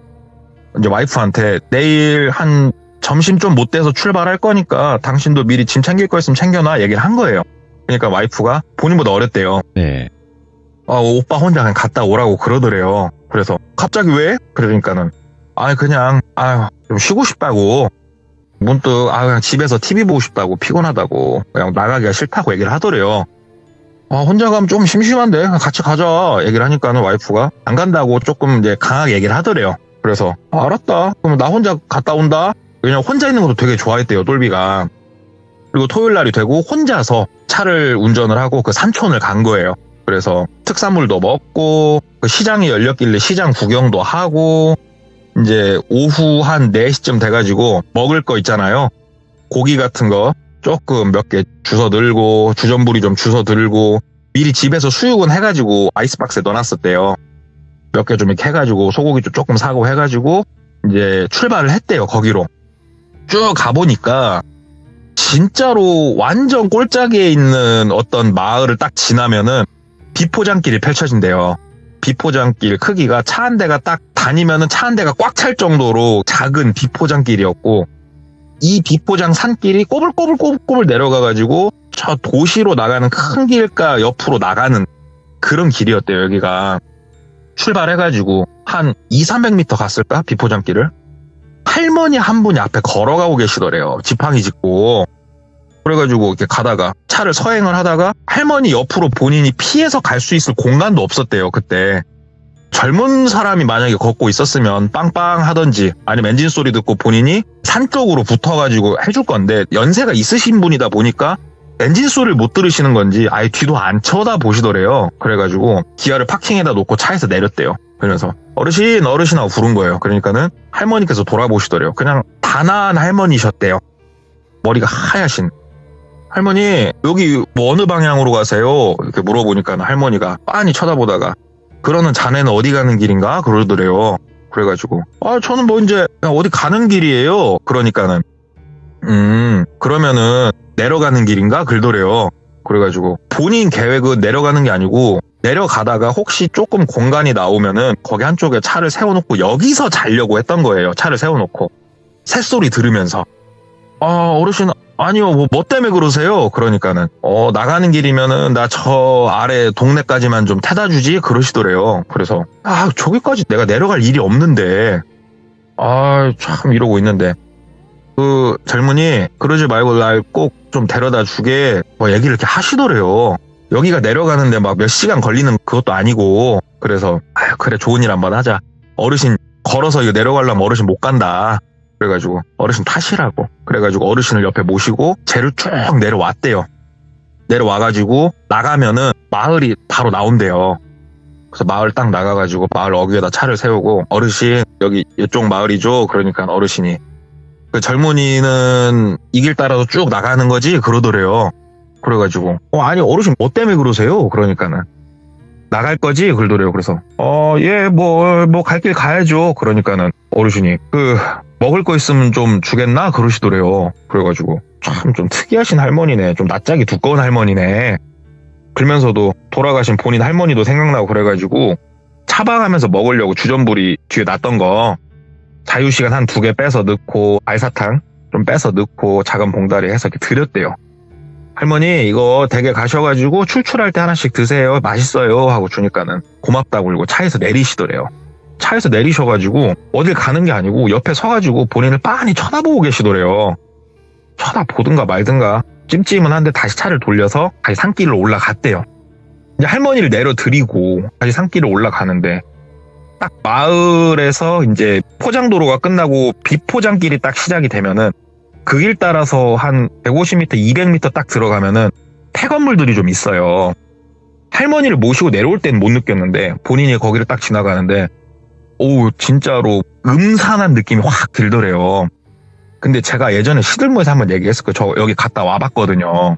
이제 와이프한테 내일 한 점심 좀 못 돼서 출발할 거니까 당신도 미리 짐 챙길 거 있으면 챙겨놔 얘기를 한 거예요. 그러니까 와이프가 본인보다 어렸대요. 네. 오빠 혼자 그냥 갔다 오라고 그러더래요. 그래서 갑자기 왜? 그러니까는 그냥 좀 쉬고 싶다고 문득 그냥 집에서 TV 보고 싶다고 피곤하다고 그냥 나가기가 싫다고 얘기를 하더래요. 혼자 가면 좀 심심한데 같이 가자 얘기를 하니까는 와이프가 안 간다고 조금 이제 강하게 얘기를 하더래요. 그래서 알았다. 그럼 나 혼자 갔다 온다. 왜냐면 혼자 있는 것도 되게 좋아했대요, 똘비가. 그리고 토요일 날이 되고 혼자서 차를 운전을 하고 그 산촌을 간 거예요. 그래서 특산물도 먹고 그 시장이 열렸길래 시장 구경도 하고 이제 오후 한 4시쯤 돼가지고 먹을 거 있잖아요. 고기 같은 거 조금 몇 개 주워 들고 주전부리 좀 주워 들고 미리 집에서 수육은 해가지고 아이스박스에 넣어놨었대요. 몇 개 좀 이렇게 해가지고 소고기도 조금 사고 해가지고 이제 출발을 했대요. 거기로 쭉 가보니까 진짜로 완전 꼴짝이에 있는 어떤 마을을 딱 지나면은 비포장길이 펼쳐진대요. 비포장길 크기가 차 한 대가 딱 다니면은 차 한 대가 꽉 찰 정도로 작은 비포장길이었고 이 비포장 산길이 꼬불꼬불 내려가가지고 저 도시로 나가는 큰 길가 옆으로 나가는 그런 길이었대요. 여기가 출발해가지고 한 200-300m 갔을까? 비포장길을 할머니 한 분이 앞에 걸어가고 계시더래요. 지팡이 짚고. 그래가지고 이렇게 가다가 차를 서행을 하다가 할머니 옆으로 본인이 피해서 갈 수 있을 공간도 없었대요. 그때 젊은 사람이 만약에 걷고 있었으면 빵빵 하던지 아니면 엔진 소리 듣고 본인이 산 쪽으로 붙어가지고 해줄 건데 연세가 있으신 분이다 보니까 엔진 소리를 못 들으시는 건지 아예 뒤도 안 쳐다보시더래요. 그래가지고 기아를 파킹에다 놓고 차에서 내렸대요. 그러면서 어르신 하고 부른 거예요. 그러니까는 할머니께서 돌아보시더래요. 그냥 단아한 할머니셨대요. 머리가 하얗신. 할머니 여기 뭐 어느 방향으로 가세요? 이렇게 물어보니까 할머니가 빤히 쳐다보다가 그러는 자네는 어디 가는 길인가? 그러더래요. 그래가지고 저는 뭐 이제 그냥 어디 가는 길이에요. 그러니까는 그러면은 내려가는 길인가? 그러더래요. 그래가지고 본인 계획은 내려가는 게 아니고 내려가다가 혹시 조금 공간이 나오면은 거기 한쪽에 차를 세워놓고 여기서 자려고 했던 거예요. 차를 세워놓고 새소리 들으면서 어르신 아니요 뭐 때문에 그러세요? 그러니까는 나가는 길이면은 나 저 아래 동네까지만 좀 태다 주지 그러시더래요. 그래서 저기까지 내가 내려갈 일이 없는데 참 이러고 있는데 그 젊은이 그러지 말고 날 꼭 좀 데려다 주게 뭐 얘기를 이렇게 하시더래요. 여기가 내려가는데 막 몇 시간 걸리는 그것도 아니고 그래서 그래 좋은 일 한번 하자. 어르신 걸어서 이거 내려가려면 어르신 못 간다. 그래가지고 어르신 타시라고. 그래가지고 어르신을 옆에 모시고 쟤를 쭉 내려왔대요. 내려와가지고 나가면은 마을이 바로 나온대요. 그래서 마을 딱 나가가지고 마을 어귀에다 차를 세우고 어르신 여기 이쪽 마을이죠. 그러니까 어르신이 그 젊은이는 이 길 따라서 쭉 나가는 거지 그러더래요. 그래가지고 아니 어르신 뭐 때문에 그러세요? 그러니까는 나갈 거지 그러더래요. 그래서 예 뭐 갈 길 가야죠. 그러니까는 어르신이 먹을 거 있으면 좀 주겠나 그러시더래요. 그래가지고 참 좀 특이하신 할머니네. 좀 낯짝이 두꺼운 할머니네. 그러면서도 돌아가신 본인 할머니도 생각나고 그래가지고 차박하면서 먹으려고 주전부리 뒤에 놨던 거 자유시간 한 2개 빼서 넣고 알사탕 좀 빼서 넣고 작은 봉다리 해서 이렇게 드렸대요. 할머니 이거 댁에 가셔가지고 출출할 때 하나씩 드세요. 맛있어요 하고 주니까는 고맙다고 그러고 차에서 내리시더래요. 차에서 내리셔가지고 어딜 가는 게 아니고 옆에 서가지고 본인을 빤히 쳐다보고 계시더래요. 쳐다보든가 말든가 찜찜은 한데 다시 차를 돌려서 다시 산길로 올라갔대요. 이제 할머니를 내려드리고 다시 산길을 올라가는데 딱 마을에서 이제 포장도로가 끝나고 비포장길이 딱 시작이 되면은 그 길 따라서 한 150m, 200m 딱 들어가면은 폐건물들이 좀 있어요. 할머니를 모시고 내려올 땐 못 느꼈는데 본인이 거기를 딱 지나가는데 오 진짜로 음산한 느낌이 확 들더래요. 근데 제가 예전에 시들모에서 한번 얘기했을 거예요. 저 여기 갔다 와봤거든요.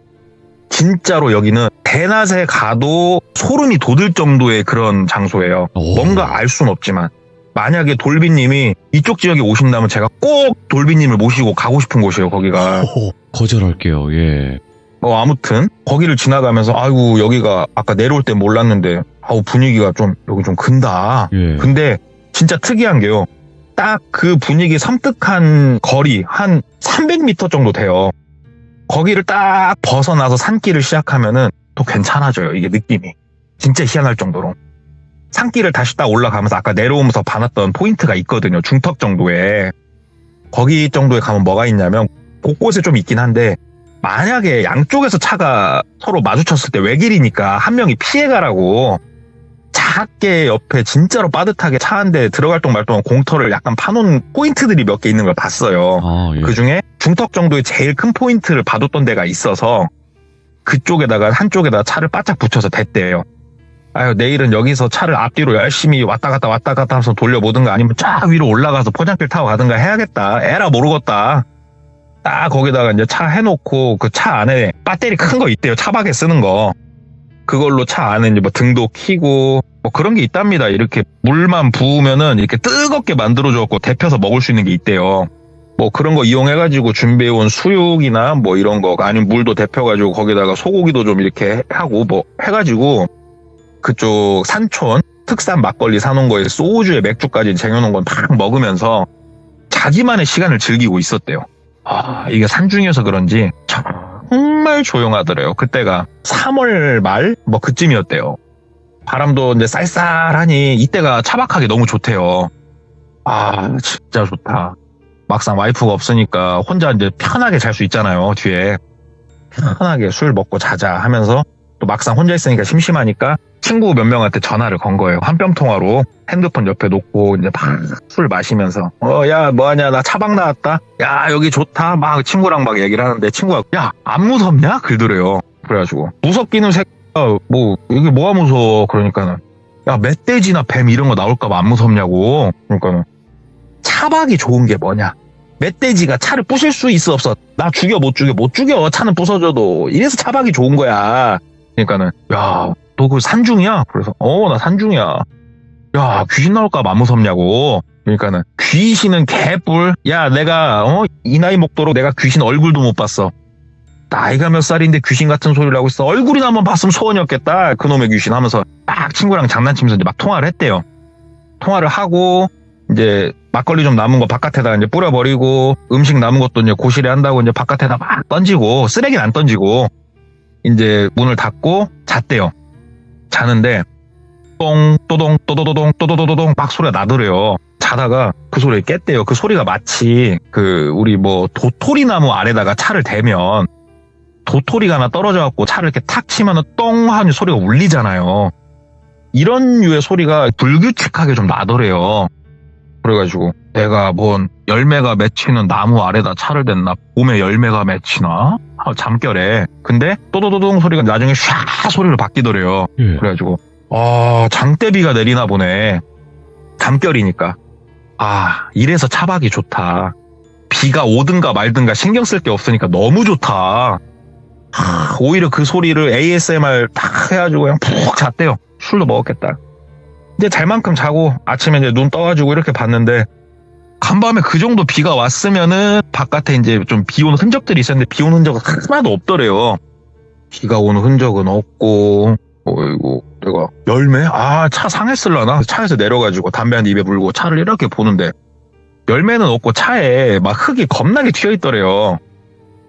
진짜로 여기는 대낮에 가도 소름이 돋을 정도의 그런 장소예요. 오. 뭔가 알 수는 없지만 만약에 돌비님이 이쪽 지역에 오신다면 제가 꼭 돌비님을 모시고 가고 싶은 곳이에요. 거기가. 거절할게요. 예. 아무튼 거기를 지나가면서 아이고 여기가 아까 내려올 때 몰랐는데 아우 분위기가 좀 여기 좀 근다. 예. 근데 진짜 특이한 게요. 딱 그 분위기 섬뜩한 거리 한 300m 정도 돼요. 거기를 딱 벗어나서 산길을 시작하면은 또 괜찮아져요. 이게 느낌이. 진짜 희한할 정도로. 산길을 다시 딱 올라가면서 아까 내려오면서 봐놨던 포인트가 있거든요. 중턱 정도에. 거기 정도에 가면 뭐가 있냐면 곳곳에 좀 있긴 한데 만약에 양쪽에서 차가 서로 마주쳤을 때 외길이니까 한 명이 피해가라고 작게 옆에 진짜로 빠듯하게 차 한 대 들어갈 동 말 동안 공터를 약간 파놓은 포인트들이 몇 개 있는 걸 봤어요. 아, 예. 그 중에 중턱 정도의 제일 큰 포인트를 봐뒀던 데가 있어서 그쪽에다가 한쪽에다가 차를 바짝 붙여서 댔대요. 아유 내일은 여기서 차를 앞뒤로 열심히 왔다 갔다 하면서 돌려보든가 아니면 쫙 위로 올라가서 포장길 타고 가든가 해야겠다. 에라 모르겠다. 딱 거기다가 이제 차 해놓고 그 차 안에 배터리 큰 거 있대요. 차박에 쓰는 거. 그걸로 차 안에 이제 뭐 등도 켜고 뭐 그런 게 있답니다. 이렇게 물만 부으면은 이렇게 뜨겁게 만들어줘갖고 데펴서 먹을 수 있는 게 있대요. 뭐 그런 거 이용해가지고 준비해온 수육이나 뭐 이런 거 아니면 물도 데펴가지고 거기다가 소고기도 좀 이렇게 하고 뭐 해가지고 그쪽 산촌 특산 막걸리 사놓은 거에 소주에 맥주까지 쟁여놓은 건 막 먹으면서 자기만의 시간을 즐기고 있었대요. 아 이게 산중이어서 그런지 정말 조용하더래요. 그때가 3월 말 뭐 그쯤이었대요. 바람도 이제 쌀쌀하니 이때가 차박하기 너무 좋대요. 아 진짜 좋다. 막상 와이프가 없으니까 혼자 이제 편하게 잘 수 있잖아요. 뒤에 편하게 술 먹고 자자 하면서 또 막상 혼자 있으니까 심심하니까 친구 몇 명한테 전화를 건 거예요. 한뼘 통화로 핸드폰 옆에 놓고 이제 막 술 마시면서 야 뭐하냐 나 차박 나왔다. 야 여기 좋다. 막 친구랑 막 얘기를 하는데 친구가 야 안 무섭냐? 그러더래요. 그래가지고 무섭기는 뭐 이게 뭐가 무서워? 그러니까는 야 멧돼지나 뱀 이런 거 나올까봐 안 무섭냐고. 그러니까는 차박이 좋은 게 뭐냐? 멧돼지가 차를 부실 수 있어 없어? 나 죽여 못 죽여 차는 부서져도 이래서 차박이 좋은 거야. 그러니까는 야 너 그 산중이야? 그래서 나 산중이야. 야 귀신 나올까봐 안 무섭냐고. 그러니까는 귀신은 개뿔. 야 내가 이 나이 먹도록 내가 귀신 얼굴도 못 봤어. 나이가 몇 살인데 귀신 같은 소리를 하고 있어. 얼굴이나 한번 봤으면 소원이었겠다. 그놈의 귀신 하면서 막 친구랑 장난치면서 이제 막 통화를 했대요. 통화를 하고 이제 막걸리 좀 남은 거 바깥에다 이제 뿌려버리고 음식 남은 것도 이제 고시래 한다고 이제 바깥에다 막 던지고 쓰레기는 안 던지고 이제 문을 닫고 잤대요. 자는데 똥 또동 또도도동 또도도도동 막 소리가 나더래요. 자다가 그 소리에 깼대요. 그 소리가 마치 그 우리 뭐 도토리 나무 아래다가 차를 대면 도토리가 하나 떨어져갖고 차를 이렇게 탁 치면은 똥 하는 소리가 울리잖아요. 이런 류의 소리가 불규칙하게 좀 나더래요. 그래가지고 내가 뭔 열매가 맺히는 나무 아래다 차를 댔나? 봄에 열매가 맺히나? 잠결에. 근데 또도도동 소리가 나중에 샤 소리로 바뀌더래요. 예. 그래가지고 장대비가 내리나 보네. 잠결이니까. 이래서 차박이 좋다. 비가 오든가 말든가 신경 쓸 게 없으니까 너무 좋다. 오히려 그 소리를 ASMR 딱 해가지고 그냥 푹 잤대요. 술도 먹었겠다. 이제 잘 만큼 자고 아침에 이제 눈 떠가지고 이렇게 봤는데 간밤에 그 정도 비가 왔으면은 바깥에 이제 좀 비 오는 흔적들이 있었는데 비 오는 흔적은 하나도 없더래요. 비가 오는 흔적은 없고 어이구 내가 열매? 차 상했을라나? 차에서 내려가지고 담배 한 입에 물고 차를 이렇게 보는데 열매는 없고 차에 막 흙이 겁나게 튀어있더래요.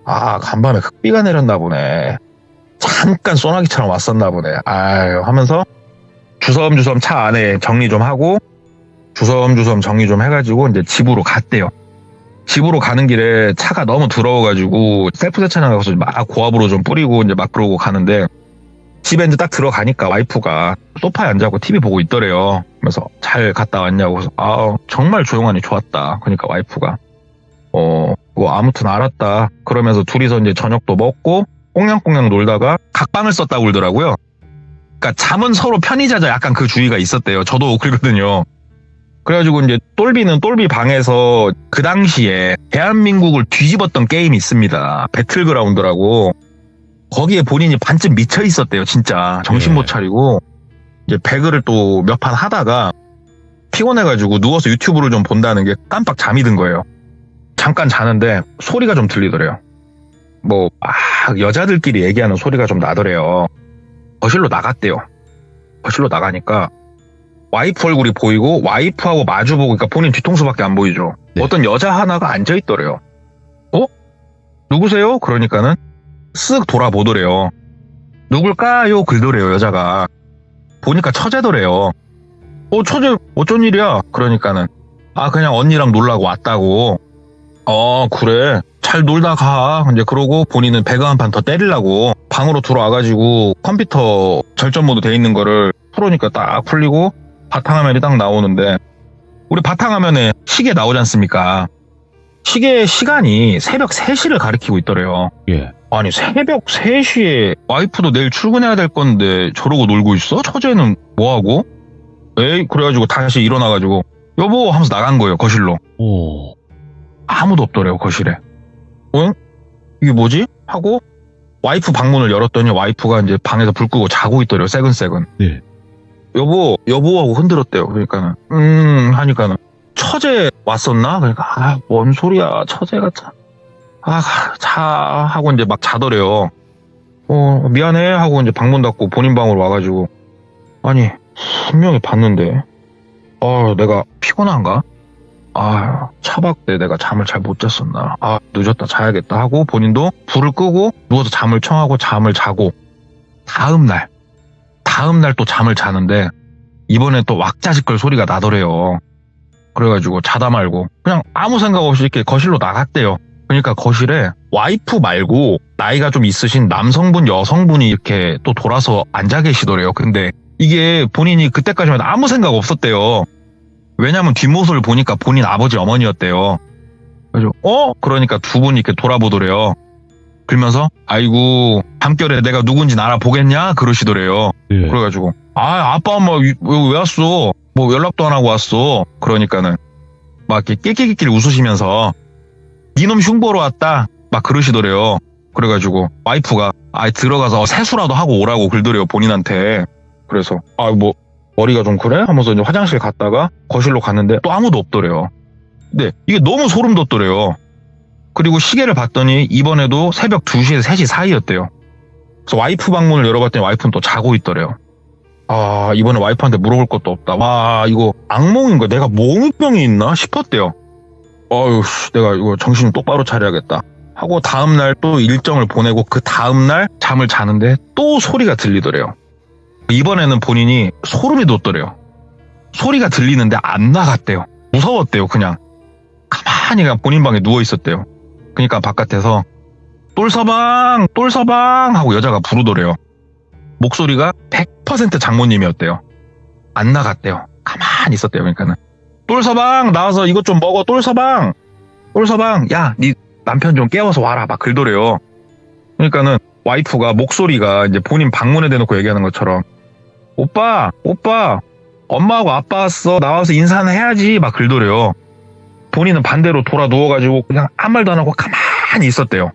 간밤에 흙비가 내렸나 보네. 잠깐 소나기처럼 왔었나 보네. 하면서 주섬주섬 차 안에 정리 좀 하고 주섬주섬 정리 좀 해가지고 이제 집으로 갔대요. 집으로 가는 길에 차가 너무 더러워가지고 셀프 세차장 가서 막 고압으로 좀 뿌리고 이제 막 그러고 가는데 집에 이제 딱 들어가니까 와이프가 소파에 앉아서 TV 보고 있더래요. 그래서 잘 갔다 왔냐고. 그래서 정말 조용하니 좋았다. 그러니까 와이프가 뭐 아무튼 알았다. 그러면서 둘이서 이제 저녁도 먹고 꽁냥꽁냥 놀다가 각방을 썼다고 그러더라고요. 그러니까 잠은 서로 편히 자자 약간 그 주의가 있었대요. 저도 그러거든요. 그래가지고 이제 똘비는 똘비 방에서 그 당시에 대한민국을 뒤집었던 게임이 있습니다. 배틀그라운드라고. 거기에 본인이 반쯤 미쳐 있었대요. 진짜 정신 못 차리고 이제 배그를 또 몇 판 하다가 피곤해가지고 누워서 유튜브를 좀 본다는 게 깜빡 잠이 든 거예요. 잠깐 자는데 소리가 좀 들리더래요. 뭐 여자들끼리 얘기하는 소리가 좀 나더래요. 거실로 나갔대요. 거실로 나가니까 와이프 얼굴이 보이고 와이프하고 마주보고, 그러니까 본인 뒤통수밖에 안 보이죠. 네. 어떤 여자 하나가 앉아있더래요. 누구세요? 그러니까는 쓱 돌아보더래요. 누굴까요? 그러더래요, 여자가. 보니까 처제더래요. 처제 어쩐 일이야? 그러니까는 그냥 언니랑 놀라고 왔다고. 그래. 잘 놀다 가. 이제 그러고 본인은 배그 한 판 더 때리려고 방으로 들어와가지고 컴퓨터 절전 모드 돼 있는 거를 풀으니까 딱 풀리고 바탕화면이 딱 나오는데, 우리 바탕화면에 시계 나오지 않습니까? 시계 시간이 새벽 3시를 가리키고 있더래요. 예. 아니 새벽 3시에 와이프도 내일 출근해야 될 건데 저러고 놀고 있어? 처제는 뭐하고? 에이, 그래가지고 다시 일어나가지고 여보 하면서 나간 거예요. 거실로. 오. 아무도 없더래요, 거실에. 이게 뭐지? 하고 와이프 방문을 열었더니 와이프가 이제 방에서 불 끄고 자고 있더래요. 새근새근. 네. 여보 하고 흔들었대요. 그러니까는 하니까는 처제 왔었나? 그러니까 뭔 소리야, 처제가 자 하고 이제 막 자더래요. 미안해 하고 이제 방문 닫고 본인 방으로 와가지고, 아니 분명히 봤는데 내가 피곤한가? 차박때 내가 잠을 잘 못 잤었나? 늦었다, 자야겠다 하고 본인도 불을 끄고 누워서 잠을 청하고 잠을 자고, 다음날 또 잠을 자는데 이번에 또 왁자지껄 소리가 나더래요. 그래가지고 자다 말고 그냥 아무 생각 없이 이렇게 거실로 나갔대요. 그러니까 거실에 와이프 말고 나이가 좀 있으신 남성분, 여성분이 이렇게 또 돌아서 앉아 계시더래요. 근데 이게 본인이 그때까지만 해도 아무 생각 없었대요. 왜냐면 뒷모습을 보니까 본인 아버지, 어머니였대요. 그래서 그러니까 두 분이 이렇게 돌아보더래요. 그러면서 아이고 밤결에 내가 누군지 알아보겠냐? 그러시더래요. 예. 그래가지고 아빠 엄마 왜 왔어? 뭐 연락도 안 하고 왔어. 그러니까는 막 이렇게 낄낄낄낄 웃으시면서 니놈 흉보러 왔다 막 그러시더래요. 그래가지고 와이프가 들어가서 세수라도 하고 오라고 그러더래요, 본인한테. 그래서 뭐 머리가 좀 그래? 하면서 이제 화장실 갔다가 거실로 갔는데 또 아무도 없더래요. 근데 이게 너무 소름 돋더래요. 그리고 시계를 봤더니 이번에도 새벽 2시에서 3시 사이였대요. 그래서 와이프 방문을 열어봤더니 와이프는 또 자고 있더래요. 이번에 와이프한테 물어볼 것도 없다. 와, 이거 악몽인 거야. 내가 몽유병이 있나 싶었대요. 내가 이거 정신 똑바로 차려야겠다 하고 다음날 또 일정을 보내고 그 다음날 잠을 자는데 또 소리가 들리더래요. 이번에는 본인이 소름이 돋더래요. 소리가 들리는데 안 나갔대요. 무서웠대요. 그냥 가만히 그냥 본인 방에 누워 있었대요. 그러니까 바깥에서 똘서방 하고 여자가 부르더래요. 목소리가 100% 장모님이었대요. 안 나갔대요. 가만히 있었대요. 그러니까는 똘서방 나와서 이것 좀 먹어. 똘서방 야, 네 남편 좀 깨워서 와라 막 그러더래요. 그러니까는 와이프가 목소리가 이제 본인 방문에 대놓고 얘기하는 것처럼 오빠 엄마하고 아빠 왔어, 나와서 인사는 해야지 막 그러더래요. 본인은 반대로 돌아 누워가지고 그냥 아무 말도 안 하고 가만히 있었대요.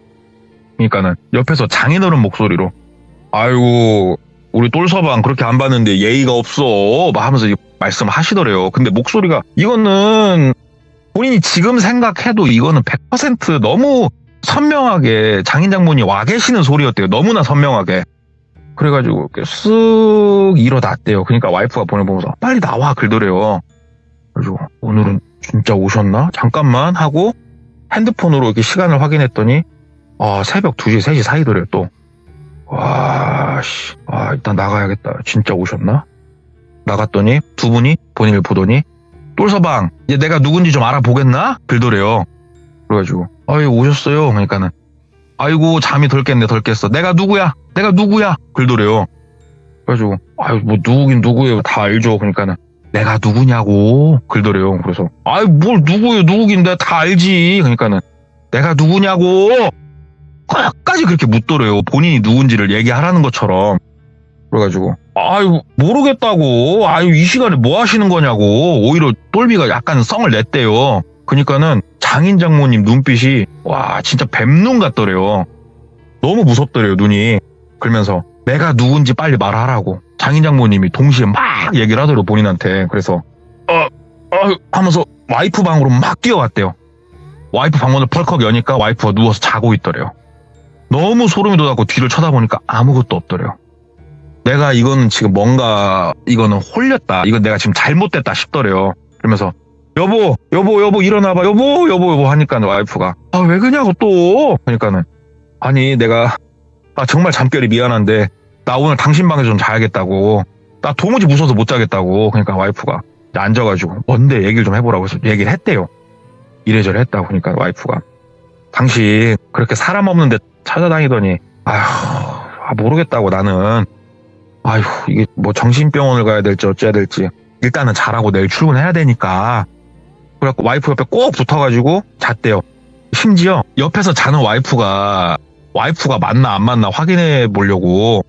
그러니까는 옆에서 장인어른 목소리로 아이고 우리 똘서방 그렇게 안 봤는데 예의가 없어 막 하면서 말씀하시더래요. 근데 목소리가 이거는 본인이 지금 생각해도 이거는 100% 너무 선명하게 장인 장모님 와 계시는 소리였대요. 너무나 선명하게. 그래가지고 이렇게 쓱 일어났대요. 그러니까 와이프가 보내보면서 빨리 나와 그러더래요. 그래가지고 오늘은 진짜 오셨나? 잠깐만 하고 핸드폰으로 이렇게 시간을 확인했더니 새벽 2시, 3시 사이더래요 또. 일단 나가야겠다. 진짜 오셨나? 나갔더니 두 분이 본인을 보더니 똘서방 이제 내가 누군지 좀 알아보겠나? 그러더래요. 그래가지고 아유 오셨어요. 그러니까는 아이고 잠이 덜 깼네 덜 깼어. 내가 누구야? 그러더래요. 그래가지고 아유 뭐 누구긴 누구예요. 다 알죠. 그러니까는 내가 누구냐고 그러더래요. 그래서 아유 뭘 누구예요. 누구긴 내가 다 알지. 그러니까는 내가 누구냐고 끝까지 그렇게 묻더래요. 본인이 누군지를 얘기하라는 것처럼. 그래가지고 아유 모르겠다고 아유 이 시간에 뭐 하시는 거냐고 오히려 똘비가 약간 성을 냈대요. 그러니까는 장인 장모님 눈빛이 와 진짜 뱀눈 같더래요. 너무 무섭더래요 눈이. 그러면서 내가 누군지 빨리 말하라고 장인 장모님이 동시에 막 얘기를 하더래요 본인한테. 그래서 하면서 와이프 방으로 막 뛰어갔대요. 와이프 방문을 펄컥 여니까 와이프가 누워서 자고 있더래요. 너무 소름이 돋았고 뒤를 쳐다보니까 아무것도 없더래요. 내가 이거는 지금 뭔가 이거는 홀렸다. 이건 내가 지금 잘못됐다 싶더래요. 그러면서 여보 일어나봐. 여보 하니까 와이프가 아 왜 그냐고 또. 그러니까는 아니 내가 정말 잠결이 미안한데 나 오늘 당신 방에서 좀 자야겠다고. 나 도무지 무서워서 못 자겠다고. 그러니까 와이프가 앉아가지고 뭔데 얘기를 좀 해보라고 해서 얘기를 했대요. 이래저래 했다고. 그러니까 와이프가 당신 그렇게 사람 없는 데 찾아다니더니 모르겠다고 나는 아휴 이게 뭐 정신병원을 가야 될지 어째야 될지 일단은 자라고 내일 출근해야 되니까. 그래갖고 와이프 옆에 꼭 붙어가지고 잤대요. 심지어 옆에서 자는 와이프가 맞나 안 맞나 확인해 보려고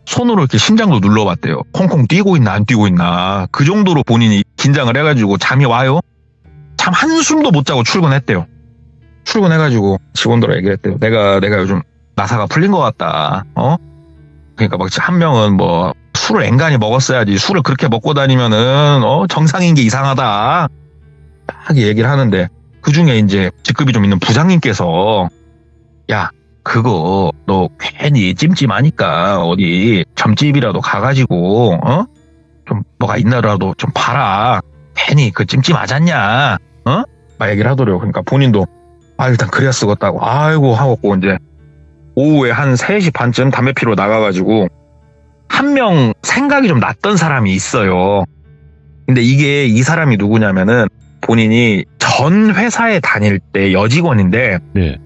손으로 이렇게 심장도 눌러봤대요. 콩콩 뛰고 있나 안 뛰고 있나. 그 정도로 본인이 긴장을 해가지고 잠이 와요. 잠 한숨도 못 자고 출근했대요. 출근해가지고 직원들하고 얘기했대요. 내가 요즘 나사가 풀린 것 같다. 그러니까 막 한 명은 뭐 술을 앵간히 먹었어야지 술을 그렇게 먹고 다니면은 정상인 게 이상하다. 딱 얘기를 하는데 그 중에 이제 직급이 좀 있는 부장님께서 야 그거 너 괜히 찜찜하니까 어디 점집이라도 가가지고 좀 뭐가 있나라도 좀 봐라. 괜히 그 찜찜하잖냐. 막 얘기를 하더래요. 그러니까 본인도 일단 그래야 쓰겠다고 아이고 하고 이제 오후에 한 3시 반쯤 담배 피러 나가가지고 한 명 생각이 좀 났던 사람이 있어요. 근데 이게 이 사람이 누구냐면은 본인이 전 회사에 다닐 때 여직원인데 네.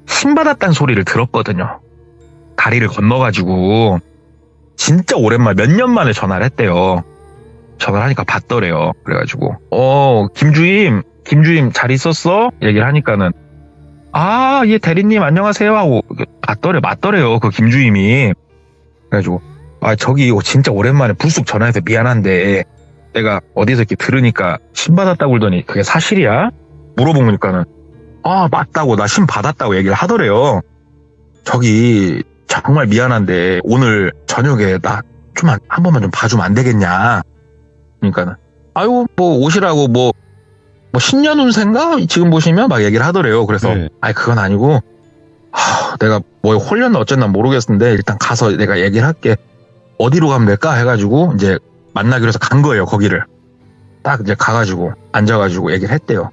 신받았다는 소리를 들었거든요. 다리를 건너가지고 진짜 오랜만에 몇 년 만에 전화를 했대요. 전화를 하니까 받더래요. 그래가지고 김주임 잘 있었어? 얘기를 하니까는 예 대리님 안녕하세요 하고 맞더래요 그 김주임이. 그래가지고 저기 진짜 오랜만에 불쑥 전화해서 미안한데 내가 어디서 이렇게 들으니까 신 받았다고 그러더니 그게 사실이야? 물어보니까는 맞다고 나 신 받았다고 얘기를 하더래요. 저기 정말 미안한데 오늘 저녁에 나 좀 한 번만 좀 봐주면 안 되겠냐. 그러니까는 뭐 오시라고 뭐 신년 운세인가 지금 보시면 막 얘기를 하더래요. 그래서 네. 그건 아니고 내가 뭐 홀렸나 어쨌나 모르겠는데 일단 가서 내가 얘기를 할게. 어디로 가면 될까 해가지고 이제 만나기로 해서 간 거예요. 거기를 딱 이제 가가지고 앉아가지고 얘기를 했대요.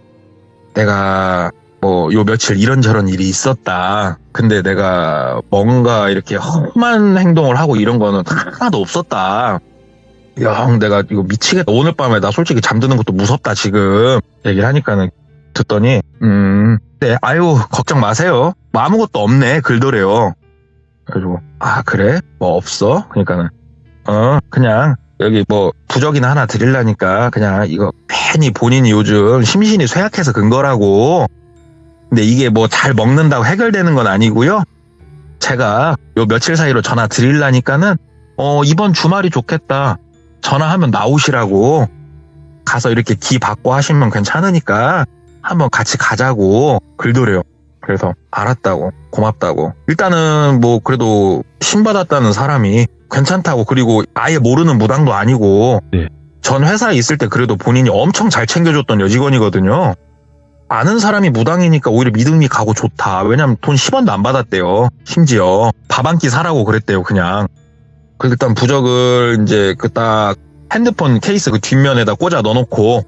내가 뭐 요 며칠 이런저런 일이 있었다. 근데 내가 뭔가 이렇게 험한 행동을 하고 이런 거는 하나도 없었다. 형 내가 이거 미치겠다. 오늘 밤에 나 솔직히 잠드는 것도 무섭다 지금. 얘기를 하니까는 듣더니 네 걱정 마세요. 뭐 아무것도 없네 그러더래요. 그래가지고 그래? 뭐 없어? 그러니까는 그냥 여기 뭐 부적이나 하나 드리려니까 그냥 이거 괜히 본인이 요즘 심신이 쇠약해서 근 거라고. 근데 이게 뭐 잘 먹는다고 해결되는 건 아니고요. 제가 요 며칠 사이로 전화 드리려니까는 이번 주말이 좋겠다. 전화하면 나오시라고. 가서 이렇게 기 받고 하시면 괜찮으니까 한번 같이 가자고 그러더래요. 그래서 알았다고 고맙다고. 일단은 뭐 그래도 신받았다는 사람이 괜찮다고. 그리고 아예 모르는 무당도 아니고 네. 전 회사에 있을 때 그래도 본인이 엄청 잘 챙겨줬던 여직원이거든요. 아는 사람이 무당이니까 오히려 믿음이 가고 좋다. 왜냐면 돈 10원도 안 받았대요. 심지어 밥 한 끼 사라고 그랬대요. 그냥. 그래서 일단 부적을 이제 그 딱 핸드폰 케이스 그 뒷면에다 꽂아 넣어놓고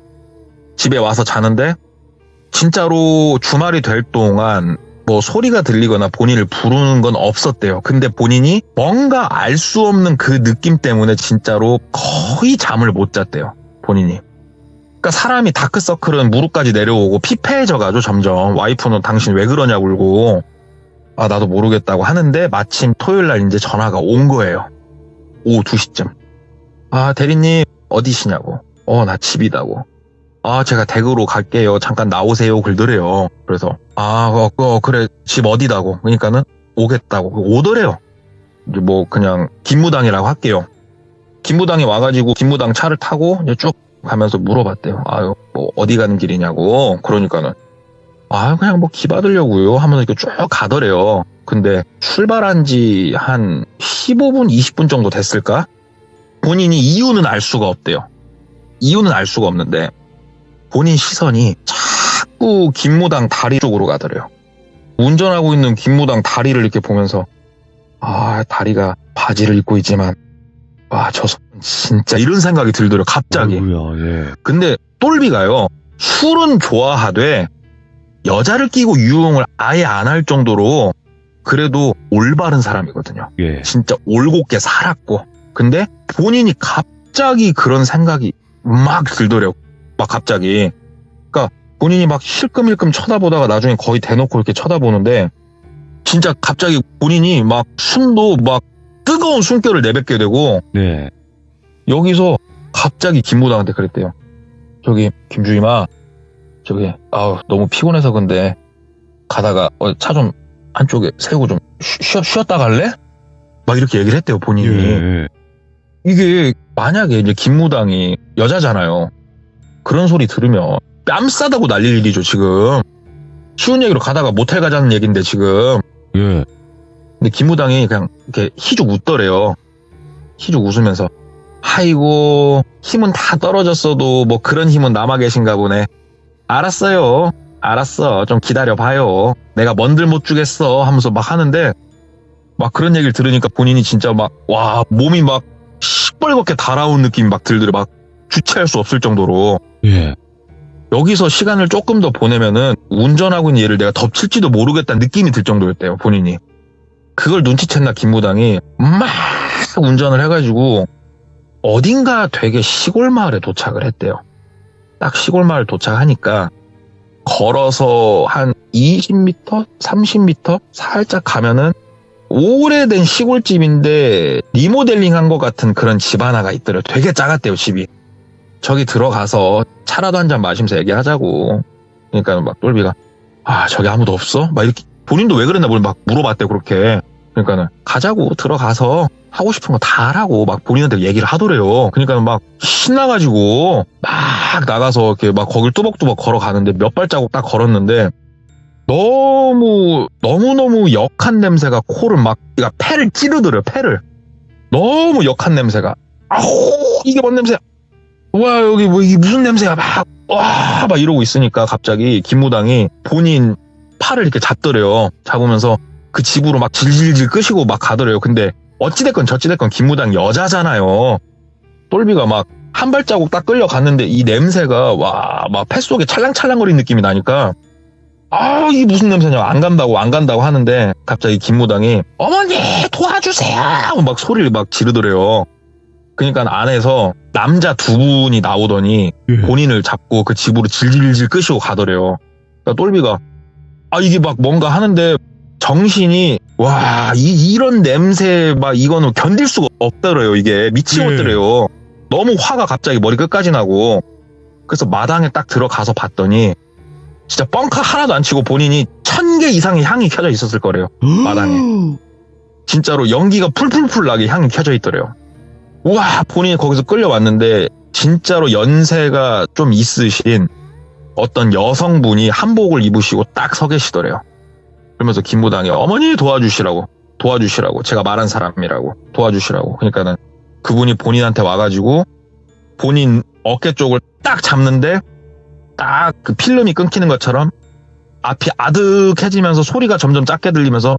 집에 와서 자는데 진짜로 주말이 될 동안 뭐 소리가 들리거나 본인을 부르는 건 없었대요. 근데 본인이 뭔가 알 수 없는 그 느낌 때문에 진짜로 거의 잠을 못 잤대요. 본인이. 그러니까 사람이 다크서클은 무릎까지 내려오고 피폐해져가지고 점점 와이프는 당신 왜 그러냐고 울고 아 나도 모르겠다고 하는데 마침 토요일날 이제 전화가 온 거예요. 오후 2시쯤. 아 대리님 어디시냐고. 나 집이다고. 아 제가 댁으로 갈게요. 잠깐 나오세요. 그러더래요. 그래서 그래 집 어디다고. 그러니까는 오겠다고. 오더래요. 이제 뭐 그냥 김무당이라고 할게요. 김무당이 와가지고 김무당 차를 타고 이제 쭉 가면서 물어봤대요. 뭐 어디 가는 길이냐고. 그러니까는 그냥 뭐 기 받으려고요 하면서 이렇게 쭉 가더래요. 근데 출발한 지 한 15분 20분 정도 됐을까? 본인이 이유는 알 수가 없대요. 이유는 알 수가 없는데 본인 시선이 자꾸 김무당 다리 쪽으로 가더래요. 운전하고 있는 김무당 다리를 이렇게 보면서 다리가 바지를 입고 있지만 저 사람 진짜 이런 생각이 들더래요. 갑자기. 예. 근데 똘비가요. 술은 좋아하되 여자를 끼고 유흥을 아예 안 할 정도로 그래도 올바른 사람이거든요. 예. 진짜 올곧게 살았고. 근데 본인이 갑자기 그런 생각이 막 들더래요. 막 갑자기. 그러니까 본인이 막 힐끔힐끔 쳐다보다가 나중에 거의 대놓고 이렇게 쳐다보는데 진짜 갑자기 본인이 막 숨도 막 뜨거운 숨결을 내뱉게 되고 네. 여기서 갑자기 김무당한테 그랬대요. 저기 김주임아 저기 너무 피곤해서 근데 가다가 차 좀 한쪽에 세우고 좀 쉬었다 갈래? 막 이렇게 얘기를 했대요 본인이. 예. 이게 만약에 이제 김무당이 여자잖아요. 그런 소리 들으면 뺨 싸다고 날릴 일이죠 지금. 쉬운 얘기로 가다가 모텔 가자는 얘긴데 지금. 예. 근데 김무당이 그냥 이렇게 희죽 웃더래요. 희죽 웃으면서 아이고 힘은 다 떨어졌어도 뭐 그런 힘은 남아 계신가 보네. 알았어 좀 기다려봐요. 내가 뭔들 못 주겠어 하면서 막 하는데 막 그런 얘기를 들으니까 본인이 진짜 막 몸이 막 시뻘겋게 달아온 느낌이 막 들더래. 막 주체할 수 없을 정도로. 예. 여기서 시간을 조금 더 보내면은 운전하고 있는 얘를 내가 덮칠지도 모르겠다는 느낌이 들 정도였대요 본인이. 그걸 눈치챘나 김무당이 막 운전을 해가지고 어딘가 되게 시골 마을에 도착을 했대요. 딱 시골 마을 도착하니까 걸어서 한 20m? 30m? 살짝 가면은 오래된 시골집인데 리모델링한 것 같은 그런 집 하나가 있더래요. 되게 작았대요 집이. 저기 들어가서 차라도 한 잔 마시면서 얘기하자고. 그러니까 막 똘비가 저기 아무도 없어? 막 이렇게 본인도 왜 그랬나 막 물어봤대요 그렇게. 그러니까는 가자고 들어가서 하고 싶은 거 다 하라고 막 본인한테 얘기를 하더래요. 그러니까 막 신나가지고 막 나가서 이렇게 막 거길 뚜벅뚜벅 걸어가는데 몇 발자국 딱 걸었는데 너무너무 역한 냄새가 코를 막 폐를 찌르더래요. 폐를. 너무 역한 냄새가. 이게 뭔 냄새야. 와 여기 뭐 이게 무슨 냄새야. 막 이러고 있으니까 갑자기 김무당이 본인 팔을 이렇게 잡더래요. 잡으면서 그 집으로 막 질질질 끄시고 막 가더래요. 근데 어찌됐건 저찌됐건 김무당 여자잖아요. 똘비가 막 한 발자국 딱 끌려갔는데 이 냄새가 막 뱃속에 찰랑찰랑거리는 느낌이 나니까 이게 무슨 냄새냐. 안 간다고 하는데 갑자기 김무당이 어머니 도와주세요 막 소리를 막 지르더래요. 그러니까 안에서 남자 두 분이 나오더니 본인을 잡고 그 집으로 질질질 끄시고 가더래요. 그러니까 똘비가 이게 막 뭔가 하는데 정신이 이런 냄새 막 이거는 견딜 수가 없더래요. 이게 미치겠더래요. 너무 화가 갑자기 머리 끝까지 나고. 그래서 마당에 딱 들어가서 봤더니 진짜 뻥카 하나도 안 치고 본인이 1000개 이상의 향이 켜져 있었을 거래요. 마당에. 진짜로 연기가 풀풀풀 나게 향이 켜져 있더래요. 우와 본인이 거기서 끌려왔는데 진짜로 연세가 좀 있으신 어떤 여성분이 한복을 입으시고 딱 서 계시더래요. 그러면서 김무당이 어머니 도와주시라고 제가 말한 사람이라고 도와주시라고. 그러니까는 그분이 본인한테 와가지고 본인 어깨 쪽을 딱 잡는데 딱 그 필름이 끊기는 것처럼 앞이 아득해지면서 소리가 점점 작게 들리면서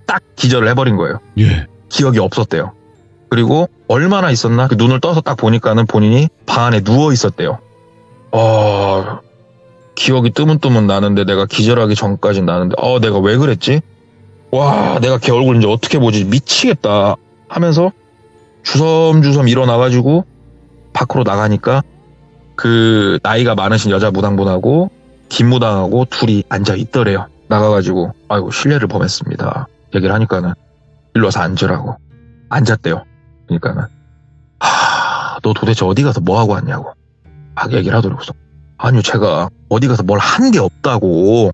딱 기절을 해버린 거예요. 예. 기억이 없었대요. 그리고 얼마나 있었나? 그 눈을 떠서 딱 보니까는 본인이 방 안에 누워 있었대요. 기억이 뜨문뜨문 나는데 내가 기절하기 전까진 나는데 내가 왜 그랬지? 내가 걔 얼굴 이제 어떻게 보지? 미치겠다 하면서 주섬주섬 일어나가지고 밖으로 나가니까 그 나이가 많으신 여자 무당분하고 김무당하고 둘이 앉아 있더래요. 나가가지고 아이고 실례를 범했습니다. 얘기를 하니까는 일로 와서 앉으라고. 앉았대요. 그러니까는 너 도대체 어디 가서 뭐 하고 왔냐고 막 얘기를 하더라고요. 아니요, 제가 어디 가서 뭘 한 게 없다고.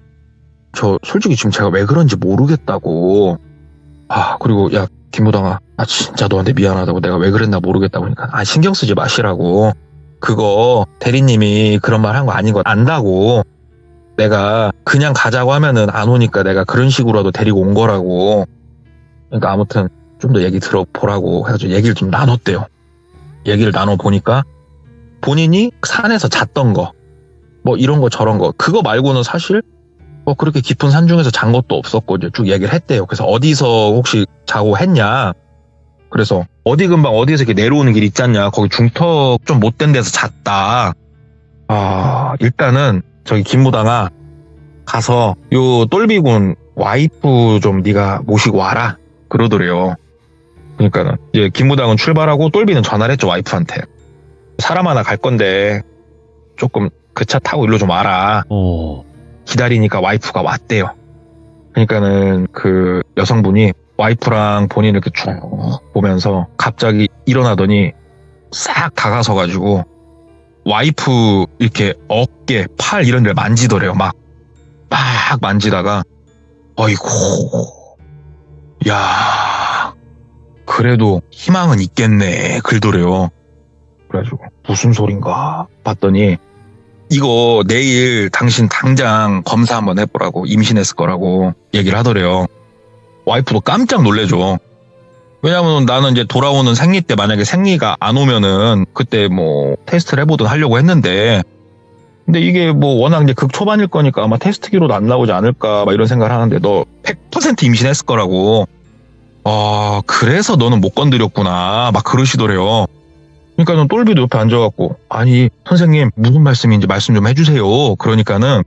저 솔직히 지금 제가 왜 그런지 모르겠다고. 그리고 야 김무당아, 진짜 너한테 미안하다고. 내가 왜 그랬나 모르겠다고. 그러니까 신경 쓰지 마시라고. 그거 대리님이 그런 말 한 거 아닌 거 안다고. 내가 그냥 가자고 하면은 안 오니까 내가 그런 식으로라도 데리고 온 거라고. 그러니까 아무튼 좀 더 얘기 들어보라고 해가지고 얘기를 좀 나눴대요. 얘기를 나눠보니까 본인이 산에서 잤던 거, 뭐 이런 거 저런 거, 그거 말고는 사실 뭐 그렇게 깊은 산 중에서 잔 것도 없었고 이제 쭉 얘기를 했대요. 그래서 어디서 혹시 자고 했냐. 그래서 어디 근방 어디에서 이렇게 내려오는 길 있잖냐. 거기 중턱 좀 못된 데서 잤다. 일단은 저기 김무당아 가서 요 똘비군 와이프 좀 네가 모시고 와라 그러더래요. 그러니까는 이제 김무당은 출발하고 똘비는 전화를 했죠, 와이프한테. 사람 하나 갈 건데 조금 그 차 타고 일로 좀 와라. 기다리니까 와이프가 왔대요. 그러니까는 그 여성분이 와이프랑 본인을 이렇게 쭉 보면서 갑자기 일어나더니 싹 다가서가지고 와이프 이렇게 어깨, 팔 이런 데를 만지더래요. 막 만지다가 어이구, 야, 그래도 희망은 있겠네 그러더래요. 그래가지고 무슨 소린가 봤더니 이거 내일 당신 당장 검사 한번 해보라고, 임신했을 거라고 얘기를 하더래요. 와이프도 깜짝 놀래죠. 왜냐면 나는 이제 돌아오는 생리 때 만약에 생리가 안 오면은 그때 뭐 테스트를 해보든 하려고 했는데, 근데 이게 뭐 워낙 이제 극초반일 거니까 아마 테스트기로도 안 나오지 않을까 막 이런 생각을 하는데 너 100% 임신했을 거라고. 그래서 너는 못 건드렸구나 막 그러시더래요. 그러니까는 똘비도 옆에 앉아갖고 아니 선생님 무슨 말씀인지 말씀 좀 해주세요. 그러니까는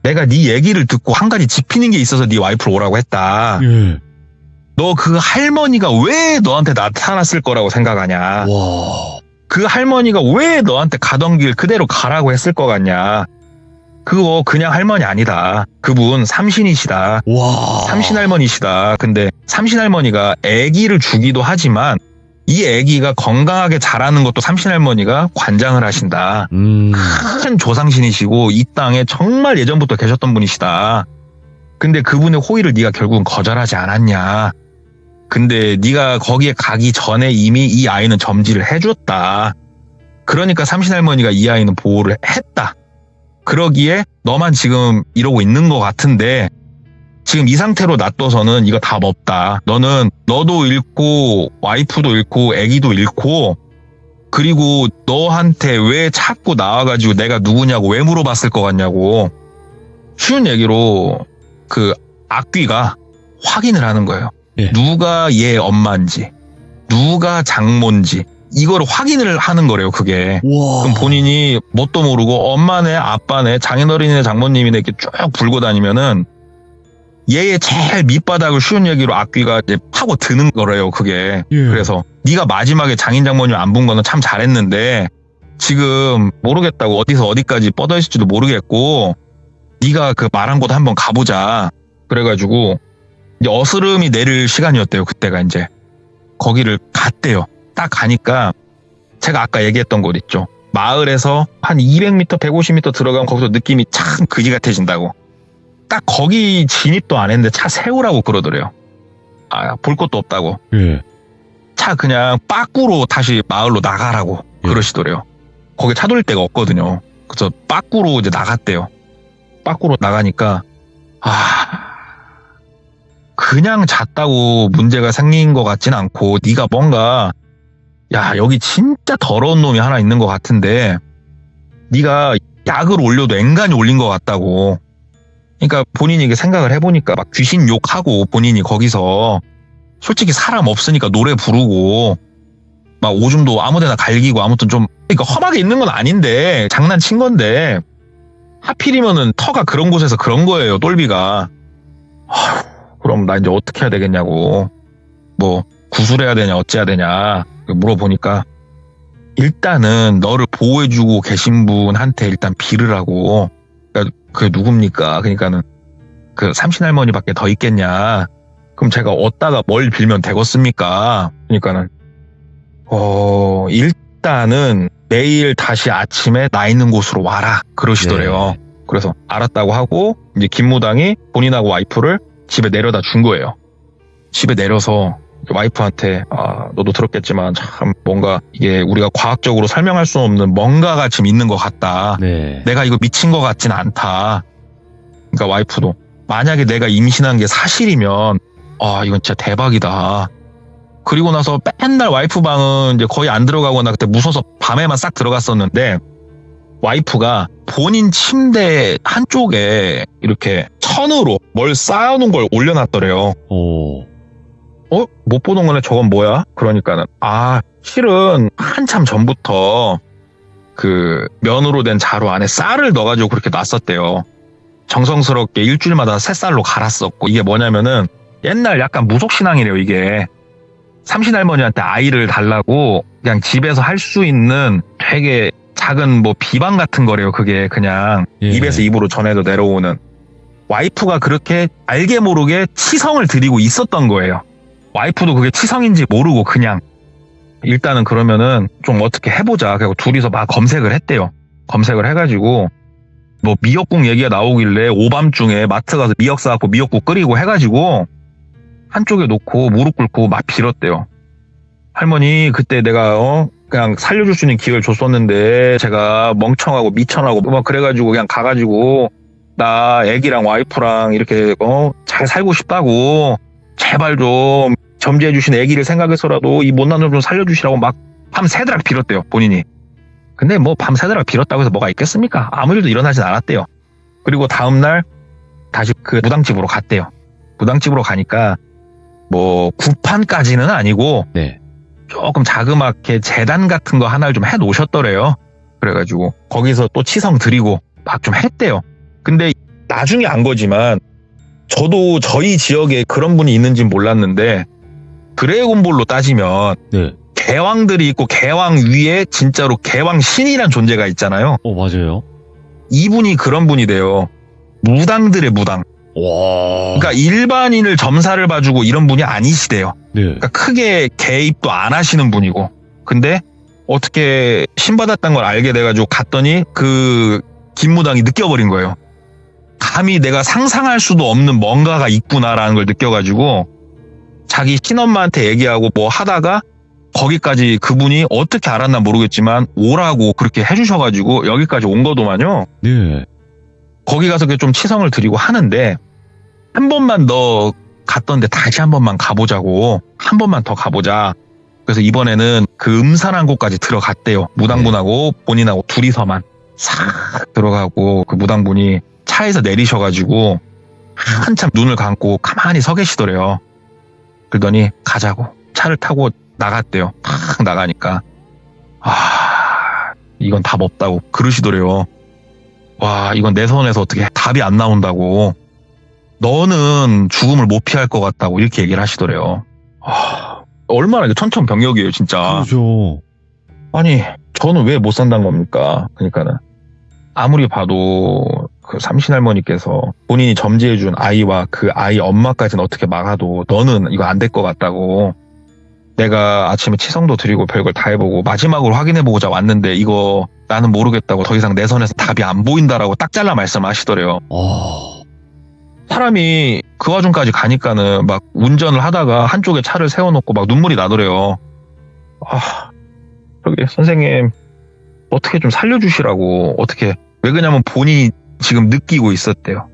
내가 네 얘기를 듣고 한 가지 짚히는 게 있어서 네 와이프를 오라고 했다. 너 그 할머니가 왜 너한테 나타났을 거라고 생각하냐. 와. 그 할머니가 왜 너한테 가던 길 그대로 가라고 했을 것 같냐. 그거 그냥 할머니 아니다. 그분 삼신이시다. 와. 삼신할머니시다. 근데 삼신할머니가 아기를 주기도 하지만 이 아기가 건강하게 자라는 것도 삼신할머니가 관장을 하신다. 큰 조상신이시고 이 땅에 정말 예전부터 계셨던 분이시다. 근데 그분의 호의를 네가 결국은 거절하지 않았냐. 근데 네가 거기에 가기 전에 이미 이 아이는 점지를 해줬다. 그러니까 삼신할머니가 이 아이는 보호를 했다. 그러기에 너만 지금 이러고 있는 것 같은데 지금 이 상태로 놔둬서는 이거 답 없다. 너는 너도 잃고 와이프도 잃고 아기도 잃고, 그리고 너한테 왜 자꾸 나와가지고 내가 누구냐고 왜 물어봤을 것 같냐고. 쉬운 얘기로 그 악귀가 확인을 하는 거예요. 예. 누가 얘 엄마인지 누가 장모인지 이거를 확인을 하는 거래요. 그게. 와. 그럼 본인이 뭣도 모르고 엄마네 아빠네 장인어른이네 장모님이네 이렇게 쭉 불고 다니면은 얘의 제일 밑바닥을 쉬운 얘기로 악귀가 이제 파고 드는 거래요. 그게. 예. 그래서 네가 마지막에 장인 장모님 안 본 거는 참 잘했는데 지금 모르겠다고 어디서 어디까지 뻗어 있을지도 모르겠고 네가 그 말한 곳 한번 가보자. 그래가지고 이제 어스름이 내릴 시간이었대요. 그때가 이제 거기를 갔대요. 딱 가니까 제가 아까 얘기했던 곳 있죠. 마을에서 한 200m, 150m 들어가면 거기서 느낌이 참 그지 같아진다고. 딱 거기 진입도 안 했는데 차 세우라고 그러더래요. 볼 것도 없다고. 예. 차 그냥 빠꾸로 다시 마을로 나가라고 그러시더래요. 거기 차 돌릴 데가 없거든요. 그래서 빠꾸로 이제 나갔대요. 빠꾸로 나가니까 그냥 잤다고 문제가 생긴 것 같진 않고 네가 뭔가 여기 진짜 더러운 놈이 하나 있는 것 같은데 네가 약을 올려도 앵간히 올린 것 같다고. 그러니까 본인이 이게 생각을 해보니까 막 귀신 욕하고 본인이 거기서 솔직히 사람 없으니까 노래 부르고 막 오줌도 아무데나 갈기고 아무튼 좀 그러니까 험하게 있는 건 아닌데 장난친 건데 하필이면은 터가 그런 곳에서 그런 거예요. 똘비가. 그럼 나 이제 어떻게 해야 되겠냐고. 뭐 구술해야 되냐 어째야 되냐 물어보니까 일단은 너를 보호해주고 계신 분한테 일단 빌으라고. 그러니까 그 누굽니까? 그러니까는 그 삼신할머니밖에 더 있겠냐? 그럼 제가 어디다가 뭘 빌면 되겠습니까? 그러니까는 일단은 내일 다시 아침에 나 있는 곳으로 와라 그러시더래요. 네. 그래서 알았다고 하고 이제 김무당이 본인하고 와이프를 집에 내려다 준 거예요. 집에 내려서 와이프한테 너도 들었겠지만 참 뭔가 이게 우리가 과학적으로 설명할 수 없는 뭔가가 지금 있는 것 같다. 네. 내가 이거 미친 것 같진 않다. 그러니까 와이프도 만약에 내가 임신한 게 사실이면 이건 진짜 대박이다. 그리고 나서 맨날 와이프 방은 이제 거의 안 들어가거나 그때 무서워서 밤에만 싹 들어갔었는데 와이프가 본인 침대 한쪽에 이렇게 천으로 뭘 쌓아놓은 걸 올려놨더래요. 오. 못 보던 거네. 저건 뭐야? 그러니까는 실은 한참 전부터 그 면으로 된 자루 안에 쌀을 넣어가지고 그렇게 놨었대요. 정성스럽게 일주일마다 새 쌀로 갈았었고 이게 뭐냐면은 옛날 약간 무속신앙이래요. 이게 삼신할머니한테 아이를 달라고 그냥 집에서 할 수 있는 되게 작은 뭐 비방 같은 거래요. 그게 그냥 예. 입에서 입으로 전해도 내려오는. 와이프가 그렇게 알게 모르게 치성을 드리고 있었던 거예요. 와이프도 그게 치성인지 모르고 그냥 일단은 그러면은 좀 어떻게 해보자. 그리고 둘이서 막 검색을 했대요. 검색을 해가지고 뭐 미역국 얘기가 나오길래 오밤중에 마트 가서 미역 사갖고 미역국 끓이고 해가지고 한쪽에 놓고 무릎 꿇고 막 빌었대요. 할머니 그때 내가 그냥 살려줄 수 있는 기회를 줬었는데 제가 멍청하고 미천하고 막 그래가지고 그냥 가가지고 나 애기랑 와이프랑 이렇게 잘 살고 싶다고 제발 좀 점지해 주신 애기를 생각해서라도 이 못난 놈 좀 살려주시라고 막 밤새도록 빌었대요. 본인이. 근데 뭐 밤새도록 빌었다고 해서 뭐가 있겠습니까? 아무 일도 일어나진 않았대요. 그리고 다음날 다시 그 무당집으로 갔대요. 무당집으로 가니까 뭐 구판까지는 아니고 네. 조금 자그맣게 재단 같은 거 하나를 좀 해놓으셨더래요. 그래가지고 거기서 또 치성 드리고 막 좀 했대요. 근데 나중에 안 거지만 저도 저희 지역에 그런 분이 있는지는 몰랐는데 드래곤볼로 따지면 네. 개왕들이 있고 개왕 위에 진짜로 개왕 신이란 존재가 있잖아요. 맞아요. 이분이 그런 분이 돼요. 무당들의 무당. 와. 그러니까 일반인을 점사를 봐주고 이런 분이 아니시대요. 네. 그러니까 크게 개입도 안 하시는 분이고. 근데 어떻게 신받았다는 걸 알게 돼가지고 갔더니 그 김무당이 느껴버린 거예요. 감히 내가 상상할 수도 없는 뭔가가 있구나라는 걸 느껴가지고 자기 친엄마한테 얘기하고 뭐 하다가 거기까지 그분이 어떻게 알았나 모르겠지만 오라고 그렇게 해주셔가지고 여기까지 온 거더만요. 네. 거기 가서 좀 치성을 드리고 하는데 한 번만 너 갔던데 다시 한 번만 가보자고. 한 번만 더 가보자. 그래서 이번에는 그 음산한 곳까지 들어갔대요. 무당분하고 본인하고 둘이서만 싹 들어가고 그 무당분이 차에서 내리셔가지고 한참 눈을 감고 가만히 서 계시더래요. 그러더니 가자고 차를 타고 나갔대요. 탁 나가니까 이건 답 없다고 그러시더래요. 와 이건 내 손에서 어떻게 답이 안 나온다고. 너는 죽음을 못 피할 것 같다고 이렇게 얘기를 하시더래요. 얼마나 천천병력이에요 진짜. 그렇죠. 아니 저는 왜 못 산다는 겁니까? 그러니까는 아무리 봐도 그 삼신할머니께서 본인이 점지해준 아이와 그 아이 엄마까지는 어떻게 막아도 너는 이거 안 될 것 같다고. 내가 아침에 치성도 드리고 별걸 다 해보고 마지막으로 확인해보고자 왔는데 이거 나는 모르겠다고 더 이상 내 손에서 답이 안 보인다라고 딱 잘라 말씀하시더래요. 사람이 그 와중까지 가니까는 막 운전을 하다가 한쪽에 차를 세워놓고 막 눈물이 나더래요. 저기 선생님 어떻게 좀 살려주시라고. 어떻게. 왜 그러냐면 본인이 지금 느끼고 있었대요.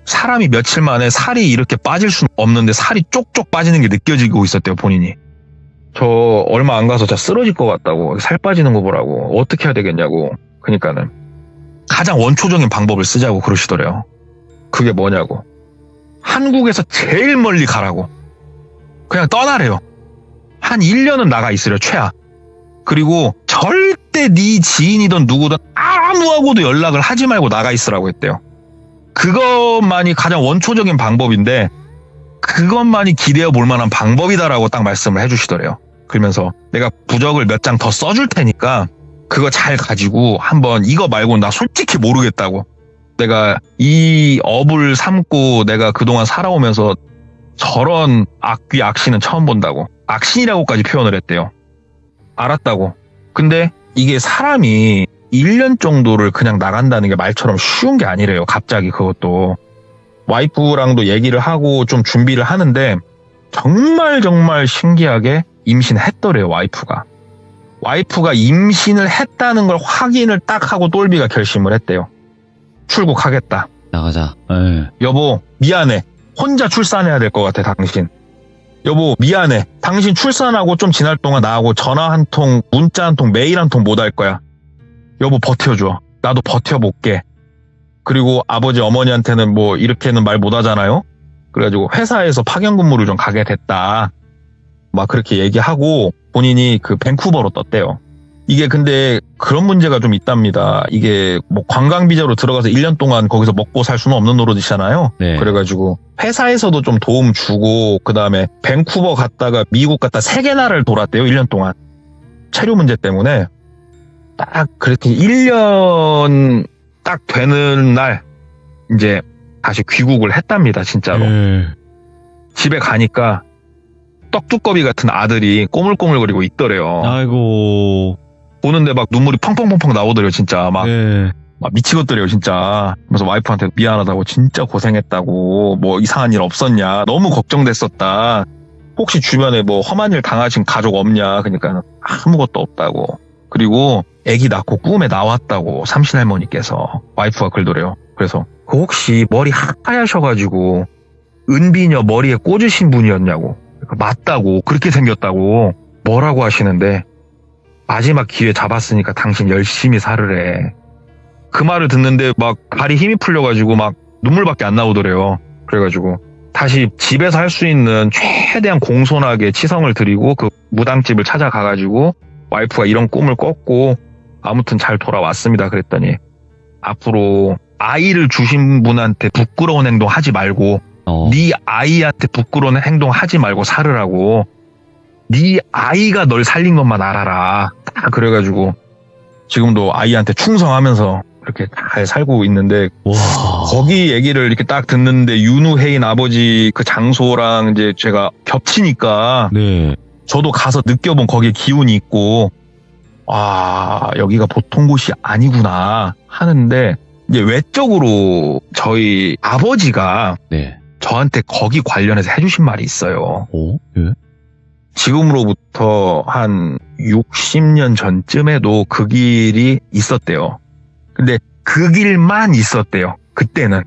사람이 며칠 만에 살이 이렇게 빠질 수는 없는데 살이 쪽쪽 빠지는 게 느껴지고 있었대요 본인이. 저 얼마 안 가서 진짜 쓰러질 것 같다고. 살 빠지는 거 보라고. 어떻게 해야 되겠냐고. 그러니까는 가장 원초적인 방법을 쓰자고 그러시더래요. 그게 뭐냐고. 한국에서 제일 멀리 가라고. 그냥 떠나래요. 한 1년은 나가 있으려 최하. 그리고 절대 네 지인이든 누구든 아무하고도 연락을 하지 말고 나가 있으라고 했대요. 그것만이 가장 원초적인 방법인데 그것만이 기대어 볼 만한 방법이다라고 딱 말씀을 해주시더래요. 그러면서 내가 부적을 몇 장 더 써줄 테니까 그거 잘 가지고 한번 이거 말고 나 솔직히 모르겠다고. 내가 이 업을 삼고 내가 그동안 살아오면서 저런 악귀 악신은 처음 본다고. 악신이라고까지 표현을 했대요. 알았다고. 근데 이게 사람이 1년 정도를 그냥 나간다는 게 말처럼 쉬운 게 아니래요. 갑자기 그것도. 와이프랑도 얘기를 하고 좀 준비를 하는데 정말 신기하게 임신했더래요. 와이프가 임신을 했다는 걸 확인을 딱 하고 똘비가 결심을 했대요. 출국하겠다. 나가자. 예. 여보 미안해. 혼자 출산해야 될 것 같아 당신. 여보 미안해. 당신 출산하고 좀 지날 동안 나하고 전화 한 통, 문자 한 통, 메일 한 통 못 할 거야. 여보 버텨줘. 나도 버텨볼게. 그리고 아버지 어머니한테는 뭐 이렇게는 말 못 하잖아요. 그래가지고 회사에서 파견 근무를 좀 가게 됐다. 막 그렇게 얘기하고 본인이 그 밴쿠버로 떴대요. 이게 근데 그런 문제가 좀 있답니다. 이게 뭐 관광 비자로 들어가서 1년 동안 거기서 먹고 살 수는 없는 노릇이잖아요. 네. 그래가지고 회사에서도 좀 도움 주고 그다음에 밴쿠버 갔다가 미국 갔다 3개 나라를 돌았대요. 1년 동안. 체류 문제 때문에 딱 그렇게 1년 딱 되는 날 이제 다시 귀국을 했답니다. 진짜로. 집에 가니까 떡두꺼비 같은 아들이 꼬물꼬물거리고 있더래요. 아이고. 보는데 막 눈물이 펑펑펑펑 나오더래요. 진짜 막, 네. 막 미치겠더래요. 진짜. 그래서 와이프한테 미안하다고 진짜 고생했다고 뭐 이상한 일 없었냐 너무 걱정됐었다. 혹시 주변에 뭐 험한 일 당하신 가족 없냐. 그러니까 아무것도 없다고. 그리고 아기 낳고 꿈에 나왔다고 삼신할머니께서 와이프가 그러더래요. 그래서 그 혹시 머리 하얗셔가지고 은비녀 머리에 꽂으신 분이었냐고. 맞다고. 그렇게 생겼다고. 뭐라고 하시는데 마지막 기회 잡았으니까 당신 열심히 살으래. 그 말을 듣는데 막 발이 힘이 풀려가지고 막 눈물밖에 안 나오더래요. 그래가지고 다시 집에서 할 수 있는 최대한 공손하게 치성을 드리고 그 무당집을 찾아가가지고 와이프가 이런 꿈을 꿨고 아무튼 잘 돌아왔습니다. 그랬더니 앞으로 아이를 주신 분한테 부끄러운 행동 하지 말고 네 아이한테 부끄러운 행동 하지 말고 살으라고. 네 아이가 널 살린 것만 알아라. 딱 그래가지고 지금도 아이한테 충성하면서 이렇게 잘 살고 있는데 와. 거기 얘기를 이렇게 딱 듣는데 윤우혜인 아버지 그 장소랑 이제 제가 겹치니까 네. 저도 가서 느껴본 거기에 기운이 있고 아 여기가 보통 곳이 아니구나 하는데 이제 외적으로 저희 아버지가 네. 저한테 거기 관련해서 해주신 말이 있어요. 오? 예? 지금으로부터 한 60년 전쯤에도 그 길이 있었대요. 근데 그 길만 있었대요. 그때는.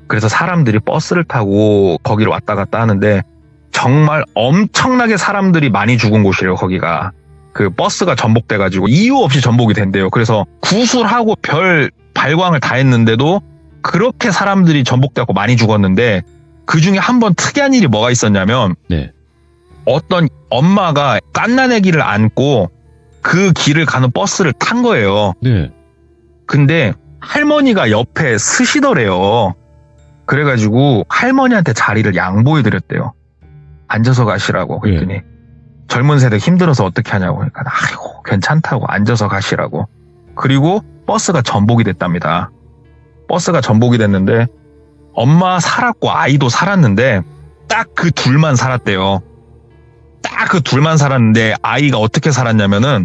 그래서 사람들이 버스를 타고 거기로 왔다 갔다 하는데 정말 엄청나게 사람들이 많이 죽은 곳이에요. 거기가. 그 버스가 전복돼가지고 이유 없이 전복이 된대요. 그래서 구술하고 별 발광을 다 했는데도 그렇게 사람들이 전복되고 많이 죽었는데 그 중에 한 번 특이한 일이 뭐가 있었냐면 네. 어떤 엄마가 갓난아기를 안고 그 길을 가는 버스를 탄 거예요. 네. 근데 할머니가 옆에 쓰시더래요. 그래가지고 할머니한테 자리를 양보해드렸대요. 앉아서 가시라고. 그랬더니 젊은 세대 힘들어서 어떻게 하냐고. 그러니까 아이고 괜찮다고 앉아서 가시라고. 그리고 버스가 전복이 됐답니다. 버스가 전복이 됐는데 엄마 살았고 아이도 살았는데 딱 그 둘만 살았대요. 딱 그 둘만 살았는데 아이가 어떻게 살았냐면은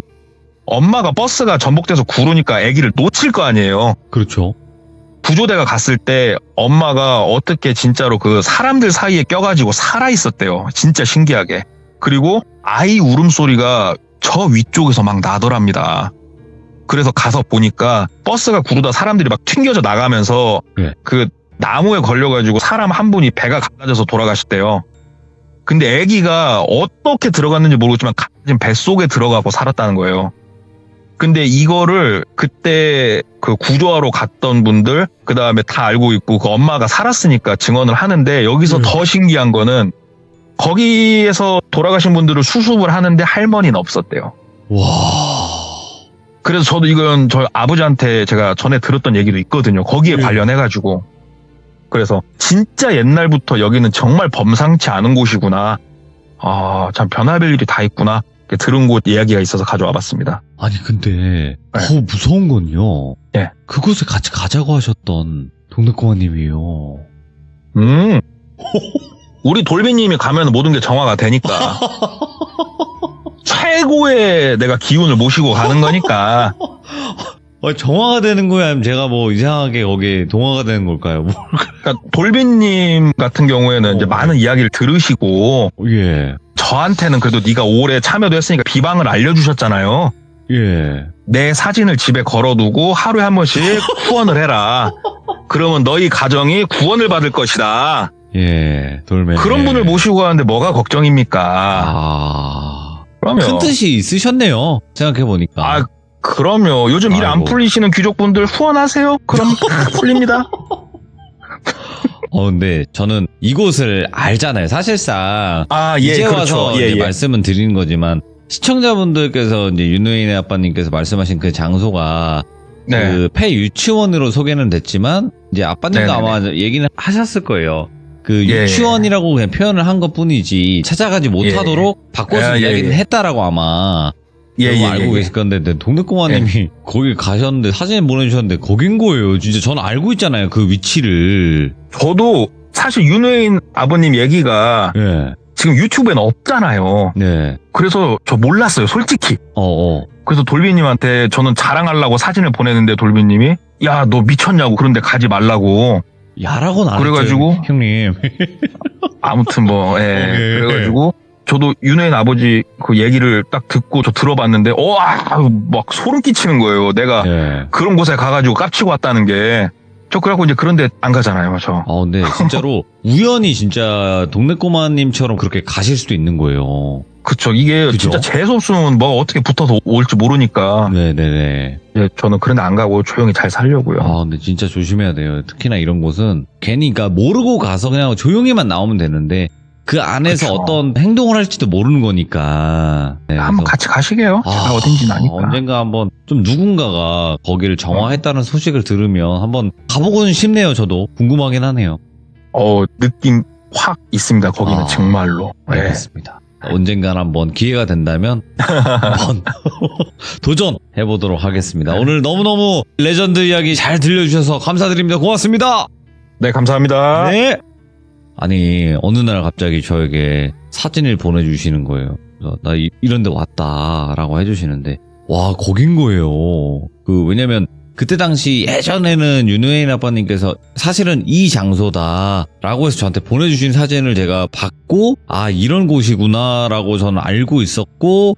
엄마가 버스가 전복돼서 구르니까 아기를 놓칠 거 아니에요. 그렇죠. 구조대가 갔을 때 엄마가 어떻게 진짜로 그 사람들 사이에 껴가지고 살아있었대요. 진짜 신기하게. 그리고 아이 울음소리가 저 위쪽에서 막 나더랍니다. 그래서 가서 보니까 버스가 구르다 사람들이 막 튕겨져 나가면서 그 나무에 걸려가지고 사람 한 분이 배가 갈라져서 돌아가셨대요. 근데 아기가 어떻게 들어갔는지 모르겠지만 지금 뱃속에 들어가고 살았다는 거예요. 근데 이거를 그때 그 구조하러 갔던 분들 그 다음에 다 알고 있고 그 엄마가 살았으니까 증언을 하는데 여기서 더 신기한 거는 거기에서 돌아가신 분들을 수습을 하는데 할머니는 없었대요. 와. 그래서 저도 이건 저희 아버지한테 제가 전에 들었던 얘기도 있거든요. 거기에 관련해가지고. 그래서 진짜 옛날부터 여기는 정말 범상치 않은 곳이구나. 아, 참 변화별 일이 다 있구나. 들은 곳 이야기가 있어서 가져와 봤습니다. 아니 근데 더 무서운 건요. 예. 그곳에 같이 가자고 하셨던 동네꼬마님이요. 우리 돌비님이 가면 모든 게 정화가 되니까 최고의 내가 기운을 모시고 가는 거니까. 정화가 되는 거야? 아니면 제가 뭐 이상하게 거기에 동화가 되는 걸까요? 그러니까 돌비님 같은 경우에는 이제 많은 이야기를 들으시고 예. 저한테는 그래도 네가 오래 참여도 했으니까 비방을 알려주셨잖아요. 예. 내 사진을 집에 걸어두고 하루에 한 번씩 후원을 해라. 그러면 너희 가정이 구원을 받을 것이다. 예. 돌멩이. 그런 분을 모시고 가는데 뭐가 걱정입니까? 그럼요. 큰 뜻이 있으셨네요. 생각해보니까. 그럼요. 요즘 일 안 풀리시는 귀족분들 후원하세요. 그럼 풀립니다. 근데 저는 이곳을 알잖아요. 사실상. 이제 그렇죠. 와서 이제 말씀은 드리는 거지만, 시청자분들께서 이제 윤호인의 아빠님께서 말씀하신 그 장소가 그 폐 유치원으로 소개는 됐지만, 이제 아빠님도 아마 얘기는 하셨을 거예요. 그 유치원이라고 그냥 표현을 한 것 뿐이지, 찾아가지 못하도록 바꿔서 이야기는 했다라고 아마. 알고 계실 건데, 동네꼬마님이 거기 가셨는데 사진 보내주셨는데 거긴 거예요. 진짜 저는 알고 있잖아요. 그 위치를. 저도 사실 윤회인 아버님 얘기가 지금 유튜브에는 없잖아요. 그래서 저 몰랐어요. 솔직히. 그래서 돌비님한테 저는 자랑하려고 사진을 보냈는데 돌비님이 야, 너 미쳤냐고 그런데 가지 말라고. 야라고는 안 그래가지고 했죠, 형님. 아무튼 그래가지고 저도 윤회인 아버지 그 얘기를 딱 듣고 저 들어봤는데 막 소름 끼치는 거예요. 내가 그런 곳에 가가지고 깝치고 왔다는 게. 저 그래갖고 이제 그런데 안 가잖아요, 저. 근데 진짜로 우연히 진짜 동네꼬마님처럼 그렇게 가실 수도 있는 거예요. 그쵸. 이게 진짜 재수 없으면 뭐 어떻게 붙어서 올지 모르니까. 네네네. 저는 그런데 안 가고 조용히 잘 살려고요. 근데 진짜 조심해야 돼요. 특히나 이런 곳은 괜히 그러니까 모르고 가서 그냥 조용히만 나오면 되는데 그 안에서 어떤 행동을 할지도 모르는 거니까. 한번 같이 가시게요. 제가 어딘지는 아니까. 언젠가 한번 좀 누군가가 거기를 정화했다는 소식을 들으면 한번 가보고는 싶네요. 저도 궁금하긴 하네요. 느낌 확 있습니다. 거기는 정말로. 알겠습니다. 언젠간 한번 기회가 된다면 한번 도전해보도록 하겠습니다. 오늘 너무너무 레전드 이야기 잘 들려주셔서 감사드립니다. 고맙습니다. 네, 감사합니다. 네. 아니 어느 날 갑자기 저에게 사진을 보내주시는 거예요. 그래서 나 이런 데 왔다라고 해주시는데 와 거긴 거예요. 왜냐면 그때 당시 예전에는 윤회인 아빠님께서 사실은 이 장소다라고 해서 저한테 보내주신 사진을 제가 받고 이런 곳이구나 라고 저는 알고 있었고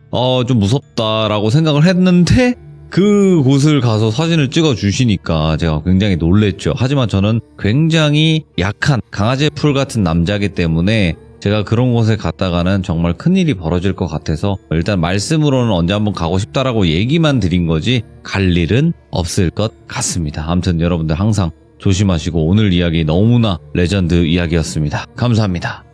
좀 무섭다라고 생각을 했는데 그 곳을 가서 사진을 찍어 주시니까 제가 굉장히 놀랬죠. 하지만 저는 굉장히 약한 강아지 풀 같은 남자이기 때문에 제가 그런 곳에 갔다가는 정말 큰일이 벌어질 것 같아서 일단 말씀으로는 언제 한번 가고 싶다라고 얘기만 드린 거지 갈 일은 없을 것 같습니다. 아무튼 여러분들 항상 조심하시고 오늘 이야기 너무나 레전드 이야기였습니다. 감사합니다.